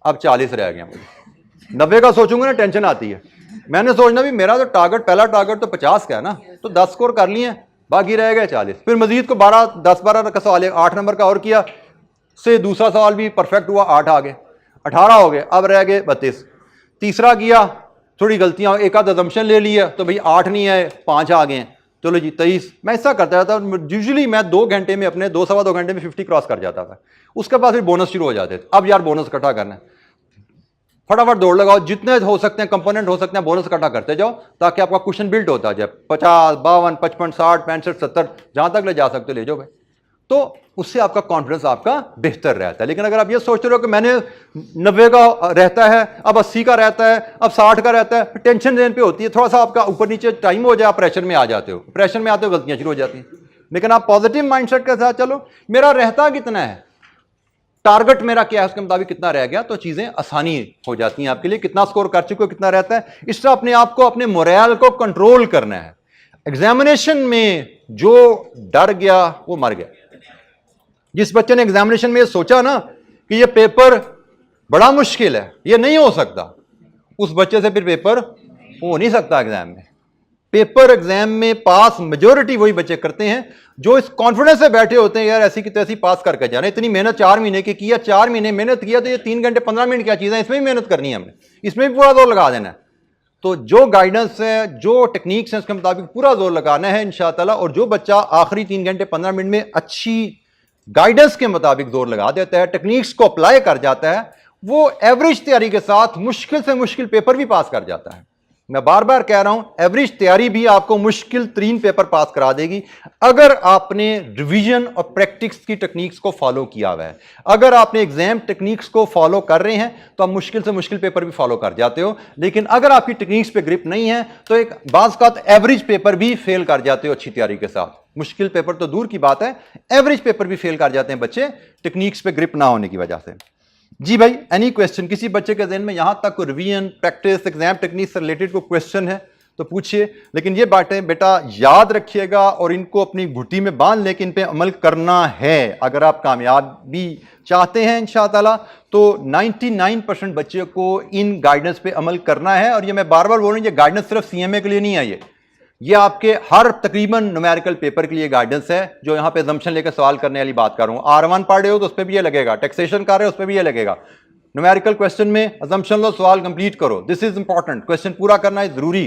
A: अब 40 रह गए मुझे। 90 का सोचूंगा ना टेंशन आती है। मैंने सोचना भी मेरा तो टारगेट, पहला टारगेट तो 50 का है ना, तो 10 स्कोर कर लिए, बाकी रह गए 40। फिर मजीद को 10-12 का सवाल है, 8 नंबर का और किया, से दूसरा सवाल भी परफेक्ट हुआ, 8 आ गए, 18 हो गए, अब रह गए 32। तीसरा किया, थोड़ी गलतियां, एक आध अजम्पशन ले लिया, तो भाई 8 नहीं है, 5 आ गए, चलो जी 23। मैं ऐसा करता था, यूजुअली मैं 2 घंटे में, अपने 2-2.25 घंटे में 50 क्रॉस कर जाता था। उसके बाद फिर बोनस शुरू हो जाते थे। अब यार बोनस इकट्ठा करना है, फटाफट दौड़ लगाओ, जितने हो सकते हैं कंपोनेंट हो सकते हैं बोनस इकट्ठा करते जाओ, ताकि आपका क्वेश्चन बिल्ड होता जाए। 50, 52, 55, 60, 65, 70, जहां तक ले जा सकते ले जाओ भाई। तो उससे आपका कॉन्फिडेंस आपका बेहतर रहता है। लेकिन अगर आप ये सोचते रहो कि मैंने 90 का रहता है, अब 80 का रहता है, अब 60 का रहता है, टेंशन देन पे होती है, थोड़ा सा आपका ऊपर नीचे टाइम हो जाए, आप प्रेशर में आ जाते हो, प्रेशर में आते हो गलतियां शुरू हो जाती हैं। लेकिन आप पॉजिटिव माइंडसेट के साथ चलो, मेरा रहता कितना है, टारगेट मेरा क्या है, उसके मुताबिक कितना रह गया, तो चीजें आसानी हो जाती हैं आपके लिए। कितना स्कोर कर चुके हो, कितना रहता है, इस तरह अपने आप को, अपने मोरल को कंट्रोल करना है। एग्जामिनेशन में जो डर गया वो मर गया। जिस बच्चे ने एग्जामिनेशन में सोचा ना कि ये पेपर बड़ा मुश्किल है, ये नहीं हो सकता, उस बच्चे से फिर पेपर हो नहीं सकता एग्जाम में। पेपर एग्जाम में पास मेजॉरिटी वही बच्चे करते हैं जो इस कॉन्फिडेंस से बैठे होते हैं, यार ऐसी की तैसी पास करके जाना। इतनी मेहनत 4 महीने की किया, 4 महीने मेहनत किया, तो ये 3 घंटे 15 मिनट क्या चीज़ है, इसमें भी मेहनत करनी है हमने, इसमें भी पूरा जोर लगा देना है। तो जो गाइडेंस है, जो टेक्निक्स है, उसके मुताबिक पूरा जोर लगाना है इंशाअल्लाह। और जो बच्चा आखिरी 3 घंटे 15 मिनट में अच्छी गाइडेंस के मुताबिक जोर लगा देता है, टेक्निक्स को अप्लाई कर जाता है, वो एवरेज तैयारी के साथ मुश्किल से मुश्किल पेपर भी पास कर जाता है। मैं बार बार कह रहा हूं, एवरेज तैयारी भी आपको मुश्किल 3 पेपर पास करा देगी, अगर आपने रिवीजन और प्रैक्टिस की टेक्निक्स को फॉलो किया हुआ है। अगर आपने एग्जाम टेक्निक्स को फॉलो कर रहे हैं तो आप मुश्किल से मुश्किल पेपर भी फॉलो कर जाते हो। लेकिन अगर आपकी टेक्निक्स पे ग्रिप नहीं है तो एक बाज़ का एवरेज पेपर भी फेल कर जाते हो अच्छी तैयारी के साथ। मुश्किल पेपर तो दूर की बात है, एवरेज पेपर भी फेल कर जाते हैं बच्चे टेक्निक्स पे ग्रिप ना होने की वजह से। जी भाई, एनी क्वेश्चन, किसी बच्चे के ज़हन में यहां तक कोई रिवीजन, प्रैक्टिस, एग्जाम टेक्निक से रिलेटेड कोई क्वेश्चन है तो पूछिए। लेकिन ये बातें बेटा याद रखिएगा और इनको अपनी घुट्टी में बांध लेके इन पे अमल करना है। अगर आप कामयाबी चाहते हैं इंशाअल्लाह तो 99% बच्चे को इन गाइडेंस पे अमल करना है। और ये मैं बार बार बोल रहा हूं, ये गाइडेंस सिर्फ सीएमए के लिए नहीं है, ये आपके हर तकरीबन न्यूमेरिकल पेपर के लिए गाइडेंस है। जो यहां पे assumption लेकर सवाल करने वाली बात कर रहा हूं, R1 पढ़ रहे हो तो उस पर भी ये लगेगा, टैक्सेशन कर रहे हो उस पर भी ये लगेगा, न्यूमेरिकल क्वेश्चन में assumption लो, सवाल कंप्लीट करो, दिस इज इंपॉर्टेंट। क्वेश्चन पूरा करना है जरूरी,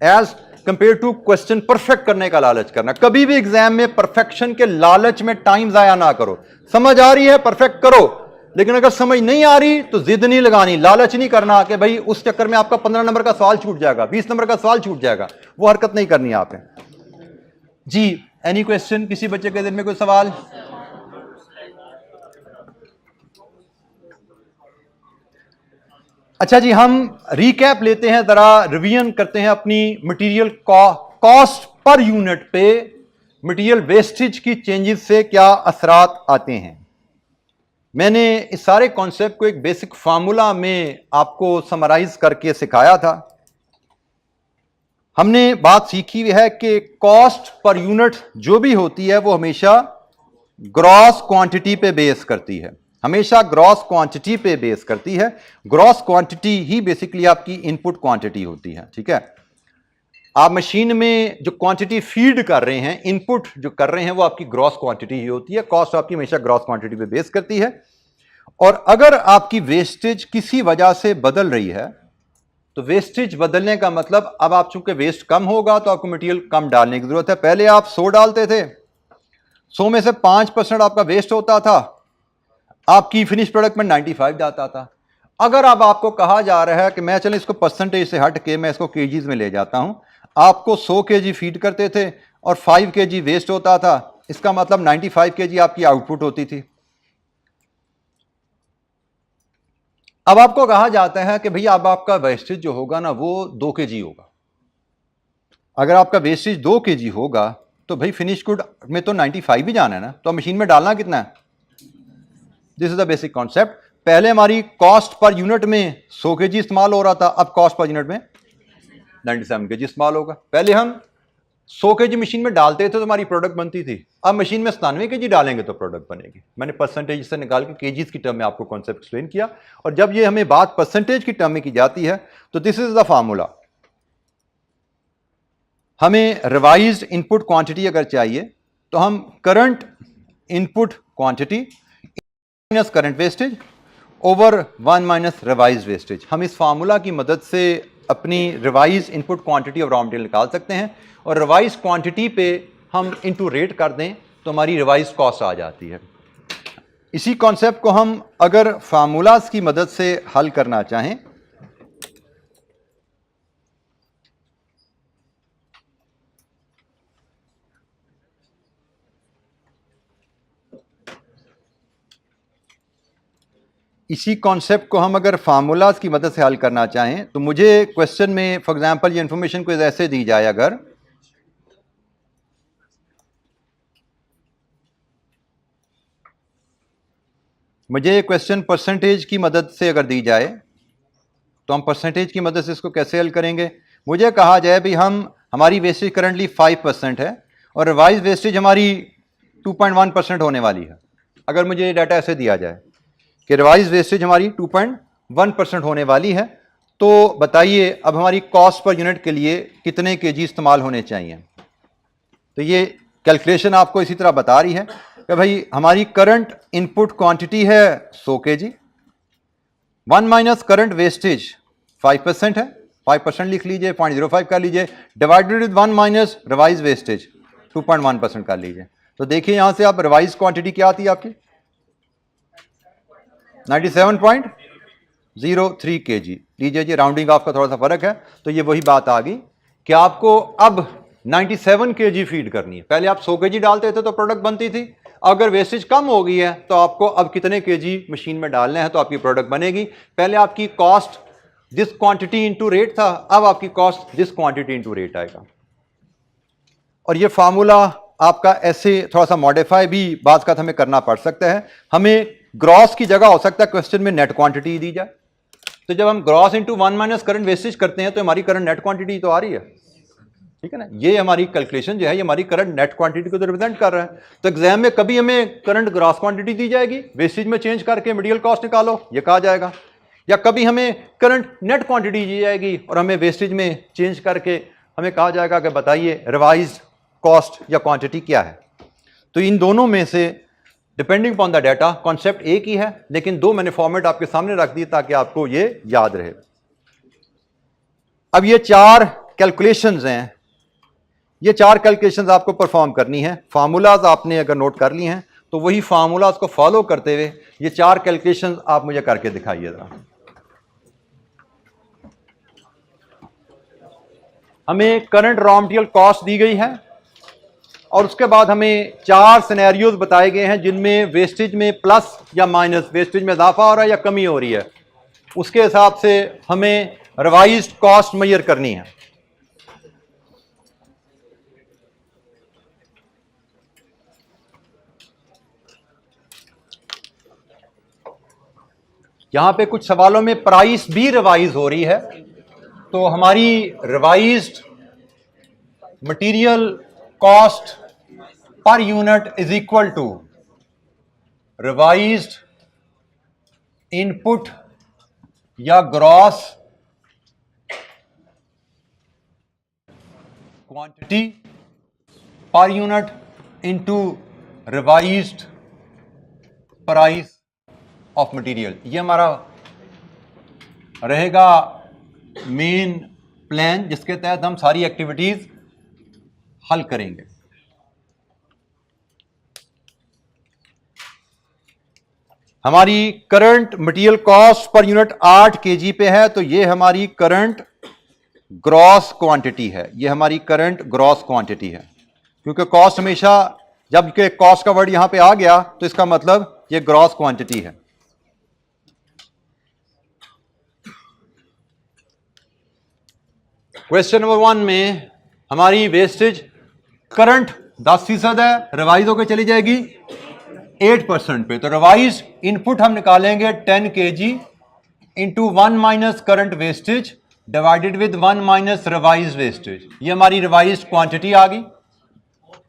A: as compare to question perfect करने का लालच करना। कभी भी एग्जाम में परफेक्शन के लालच में टाइम जाया ना करो। समझ आ रही है, परफेक्ट करो, लेकिन अगर समझ नहीं आ रही तो जिद नहीं लगानी, लालच नहीं करना कि भाई उस चक्कर में आपका 15 नंबर का सवाल छूट जाएगा, 20 नंबर का सवाल छूट जाएगा, वो हरकत नहीं करनी आपने। जी, एनी क्वेश्चन, किसी बच्चे के दिल में कोई सवाल? अच्छा जी, हम रिकैप लेते हैं, जरा रिवीजन करते हैं अपनी मटेरियल कॉस्ट पर यूनिट पे मटेरियल वेस्टेज की चेंजेस से क्या असरात आते हैं। मैंने इस सारे कॉन्सेप्ट को एक बेसिक फार्मूला में आपको समराइज करके सिखाया था। हमने बात सीखी है कि कॉस्ट पर यूनिट जो भी होती है वो हमेशा ग्रॉस क्वांटिटी पे बेस करती है, हमेशा ग्रॉस क्वांटिटी पे बेस करती है। ग्रॉस क्वांटिटी ही बेसिकली आपकी इनपुट क्वांटिटी होती है, ठीक है। आप मशीन में जो क्वांटिटी फीड कर रहे हैं, इनपुट जो कर रहे हैं, वो आपकी ग्रॉस क्वांटिटी ही होती है। कॉस्ट आपकी हमेशा ग्रॉस क्वांटिटी पे बेस करती है। और अगर आपकी वेस्टेज किसी वजह से बदल रही है तो वेस्टेज बदलने का मतलब, अब आप चूंकि वेस्ट कम होगा तो आपको मटेरियल कम डालने की जरूरत है। पहले आप 100 डालते थे, 100 में से 5% आपका वेस्ट होता था, आपकी फिनिश प्रोडक्ट में 95 जाता था। अगर अब आपको कहा जा रहा है कि मैं चले इसको परसेंटेज से हट के मैं इसको केजीज में ले जाता हूं, आपको 100 केजी फीड करते थे और 5 केजी वेस्ट होता था, इसका मतलब 95 kg आपकी आउटपुट होती थी। अब आपको कहा जाता है कि भैया अब आपका वेस्टेज जो होगा ना वो 2 kg होगा। अगर आपका वेस्टेज 2 kg होगा तो भाई फिनिश गुड में तो 95 ही जाना है ना, तो मशीन में डालना कितना है? This is the basic concept. पहले हमारी कॉस्ट पर यूनिट में 100 kg इस्तेमाल हो रहा था, अब कॉस्ट पर यूनिट में 97 kg इस्तेमाल होगा। पहले हम 100 kg मशीन में डालते थे तो हमारी प्रोडक्ट बनती थी, अब मशीन में 97 kg डालेंगे तो प्रोडक्ट बनेगी। मैंने परसेंटेज से निकाल के केजीज की टर्म में आपको कॉन्सेप्ट एक्सप्लेन किया। और जब ये हमें बात परसेंटेज की टर्म में की जाती है तो दिस इज द फार्मूला। हमें रिवाइज्ड इनपुट क्वांटिटी अगर चाहिए तो हम current input quantity minus current wastage over 1 minus revised wastage, हम इस फार्मूला की मदद से अपनी revise input quantity of raw material निकाल सकते हैं। और रिवाइज क्वांटिटी पे हम इनटू रेट कर दें तो हमारी रिवाइज कॉस्ट आ जाती है। इसी कॉन्सेप्ट को हम अगर फार्मूलाज की मदद से हल करना चाहें इसी कॉन्सेप्ट को हम अगर फार्मूलाज की मदद से हल करना चाहें तो मुझे क्वेश्चन में फॉर एग्जांपल ये इंफॉर्मेशन को ऐसे दी जाए, अगर मुझे क्वेश्चन परसेंटेज की मदद से अगर दी जाए तो हम परसेंटेज की मदद से इसको कैसे हल करेंगे? मुझे कहा जाए भी हमारी वेस्टेज करंटली 5% है और रिवाइज वेस्टेज हमारी 2.1% होने वाली है। अगर मुझे डाटा ऐसे दिया जाए कि रिवाइज वेस्टेज हमारी 2.1% होने वाली है, तो बताइए अब हमारी कॉस्ट पर यूनिट के लिए कितने केजी इस्तेमाल होने चाहिए? तो ये कैलकुलेशन आपको इसी तरह बता रही है कि भाई हमारी करंट इनपुट क्वांटिटी है 100 केजी, 1 माइनस करंट वेस्टेज 5% है, 5% लिख लीजिए, 0.05 कर लीजिए, divided with 1 minus revise wastage 2.1% कर लीजिए। तो देखिए यहां से आप रिवाइज क्वांटिटी क्या आती है आपकी 97.03 kg लीजिए जी, राउंडिंग ऑफ का थोड़ा सा फर्क है। तो ये वही बात आ गई कि आपको अब 97 kg फीड करनी है। पहले आप 100 kg डालते थे तो प्रोडक्ट बनती थी, अगर वेस्टेज कम हो गई है तो आपको अब कितने केजी मशीन में डालने हैं तो आपकी प्रोडक्ट बनेगी। पहले आपकी cost this quantity into rate था, अब आपकी cost this quantity into rate आएगा। और ये फार्मूला आपका ऐसे थोड़ा सा मॉडिफाई भी बात का हमें करना पड़ सकता है। हमें ग्रॉस की जगह हो सकता है क्वेश्चन में नेट क्वांटिटी दी जाए, तो जब हम gross into 1 minus current wastage करते हैं तो हमारी करंट नेट क्वांटिटी तो आ रही है, ठीक है ना। ये हमारी कैलकुलेशन जो है ये हमारी करंट नेट क्वांटिटी को तो रिप्रेजेंट कर रहा है। तो एग्जाम में कभी हमें करंट ग्रॉस क्वांटिटी दी जाएगी, वेस्टेज में चेंज करके मटेरियल कॉस्ट निकालो ये कहा जाएगा, या कभी हमें करंट नेट क्वांटिटी दी जाएगी और हमें वेस्टेज में चेंज करके हमें कहा जाएगा कि बताइए रिवाइज कॉस्ट या क्वांटिटी क्या है। तो इन दोनों में से depending upon the data concept एक ही है, लेकिन दो मैंने फॉर्मेट आपके सामने रख दिए ताकि आपको ये याद रहे। अब ये 4 कैलकुलेशंस हैं, ये 4 कैलकुलेशंस आपको परफॉर्म करनी है। फार्मूलाज आपने अगर नोट कर ली हैं तो वही फार्मूलाज को फॉलो करते हुए ये 4 कैलकुलेशंस आप मुझे करके दिखाइए जरा। हमें करंट रॉ मटेरियल कॉस्ट दी गई है और उसके बाद हमें 4 सिनेरियोज बताए गए हैं जिनमें वेस्टेज में प्लस या माइनस, वेस्टेज में इजाफा हो रहा है या कमी हो रही है, उसके हिसाब से हमें रिवाइज्ड कॉस्ट मेजर करनी है। यहां पे कुछ सवालों में प्राइस भी रिवाइज हो रही है, तो हमारी revised material cost per unit is equal to revised input या gross quantity per unit into revised price of material. ये हमारा रहेगा मेन प्लान जिसके तहत हम सारी एक्टिविटीज हल करेंगे। हमारी current material cost per unit 8 kg पे है, तो ये हमारी करंट ग्रॉस क्वांटिटी है, ये हमारी करंट ग्रॉस क्वांटिटी है, क्योंकि कॉस्ट हमेशा जब के कॉस्ट का वर्ड यहां पे आ गया तो इसका मतलब ये ग्रॉस क्वांटिटी है। क्वेश्चन नंबर 1 में हमारी वेस्टेज करंट 10% है, रिवाइज होकर चली जाएगी 8% पे। तो रिवाइज इनपुट हम निकालेंगे 10 kg into 1 minus current wastage divided with 1 minus revise wastage. ये हमारी रिवाइज क्वांटिटी आ गई।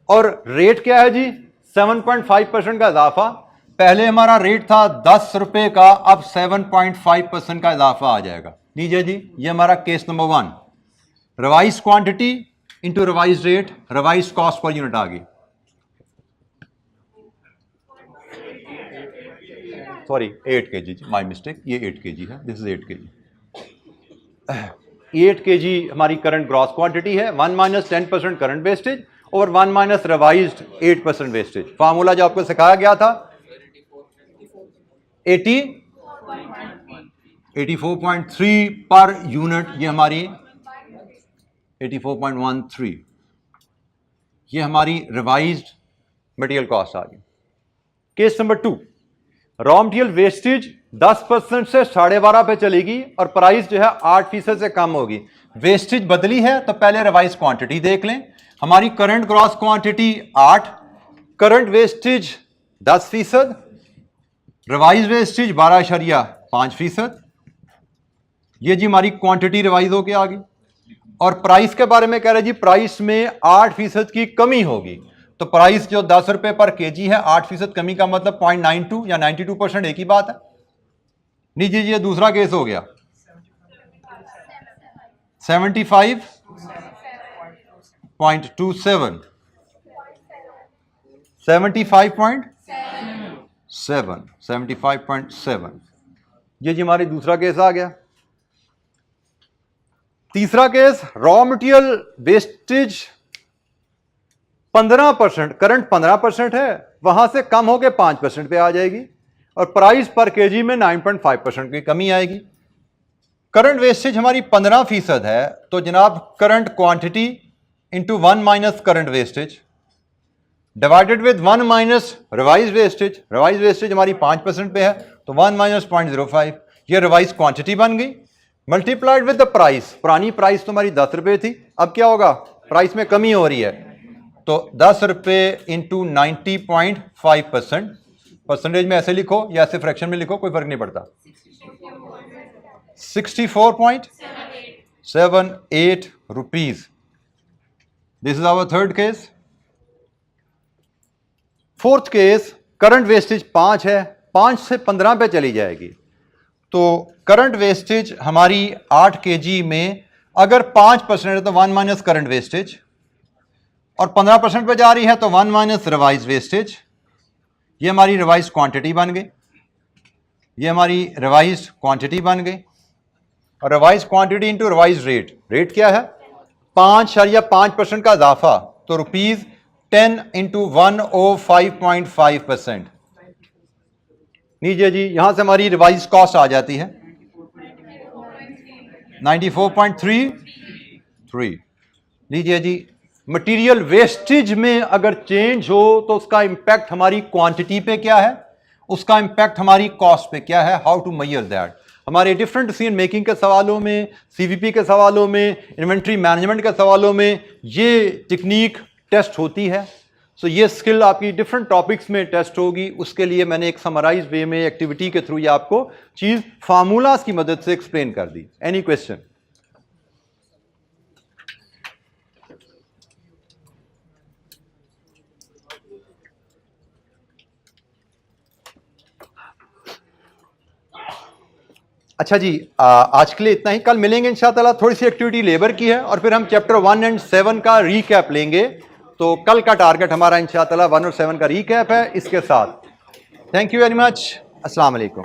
A: और रेट क्या है जी? 7.5% का इजाफा। पहले हमारा रेट था 10 रुपए का, अब 7.5% का इजाफा आ जाएगा। लीजिए जी, ये हमारा case number 1, revise quantity into revise rate, revise cost per unit आ गई। सॉरी 8 kg, माई मिस्टेक, ये 8 kg है, दिस इज 8 kg। 8 kg हमारी करंट ग्रॉस क्वांटिटी है। 1 माइनस 10% करंट वेस्टेज और 1 माइनस रिवाइज्ड 8% वेस्टेज। फार्मूला जो आपको सिखाया गया था 84.3 पर यूनिट, ये हमारी 84.13, ये हमारी रिवाइज्ड मटेरियल कॉस्ट आ गई। Case number 2, raw material wastage 10% से 12.5 पे चलेगी और प्राइस जो है 8% से कम होगी। वेस्टेज बदली है तो पहले रिवाइज क्वांटिटी देख लें। हमारी current gross quantity 8, current wastage 10%, revise wastage 12.5%। ये जी हमारी क्वांटिटी रिवाइज होके आ गई। और प्राइस के बारे में कह रहे जी, प्राइस में 8% की कमी होगी। तो प्राइस जो 10 रुपए पर केजी है, 8% कमी का मतलब 0.92 या 92%, एक ही बात है। लीजिए ये दूसरा केस हो गया 75.27, 75.7, ये जी हमारी दूसरा केस आ गया। तीसरा case, raw material wastage 15%, current 15% है, वहां से कम होकर 5% पे आ जाएगी और प्राइस पर केजी में 9.5% की कमी आएगी। करंट वेस्टेज हमारी 15% है, तो जनाब current quantity into 1 minus current wastage divided with 1 minus revise wastage. Revise wastage हमारी 5% पे है, तो 1 माइनस 0.05, ये रिवाइज क्वांटिटी बन गई। मल्टीप्लाइड विद द प्राइस, पुरानी प्राइस तो हमारी 10 रुपए थी, अब क्या होगा? प्राइस में कमी हो रही है, तो 10 रुपए इंटू 90.5%। परसेंटेज में ऐसे लिखो या ऐसे फ्रैक्शन में लिखो, कोई फर्क नहीं पड़ता। 64.78 rupees. This is our third case. Fourth case, current wastage 5 है, 5 से 15 पे चली जाएगी। तो करंट वेस्टेज हमारी 8 kg में अगर 5% है तो 1 माइनस करंट वेस्टेज, और 15% पे जा रही है तो 1 माइनस रिवाइज वेस्टेज। ये हमारी रिवाइज क्वांटिटी बन गई, ये हमारी रिवाइज क्वांटिटी बन गई। और revise quantity into revise rate, rate क्या है? 5% का इजाफा, तो रुपीज 10 इंटू 105.5%। लीजिए जी, यहां से हमारी रिवाइज कॉस्ट आ जाती है 94.33। लीजिए जी, मटेरियल वेस्टेज में अगर चेंज हो तो उसका इंपैक्ट हमारी क्वांटिटी पे क्या है, उसका इंपैक्ट हमारी कॉस्ट पे क्या है, हाउ टू मेजर दैट। हमारे डिफरेंट डिसीजन मेकिंग के सवालों में, सीवीपी के सवालों में, इन्वेंट्री मैनेजमेंट के सवालों में ये टेक्निक टेस्ट होती है। सो ये स्किल आपकी डिफरेंट टॉपिक्स में टेस्ट होगी। उसके लिए मैंने एक समराइज वे में एक्टिविटी के थ्रू ये आपको चीज फार्मूलाज की मदद से एक्सप्लेन कर दी। Any question? अच्छा जी, आज के लिए इतना ही। कल मिलेंगे इंशाअल्लाह। थोड़ी सी एक्टिविटी लेबर की है और फिर हम चैप्टर 1 और 7 का रीकैप लेंगे। तो कल का टारगेट हमारा इंशाअल्लाह 1 और 7 का रीकैप है इसके साथ। Thank you very much. अस्सलाम वालेकुम।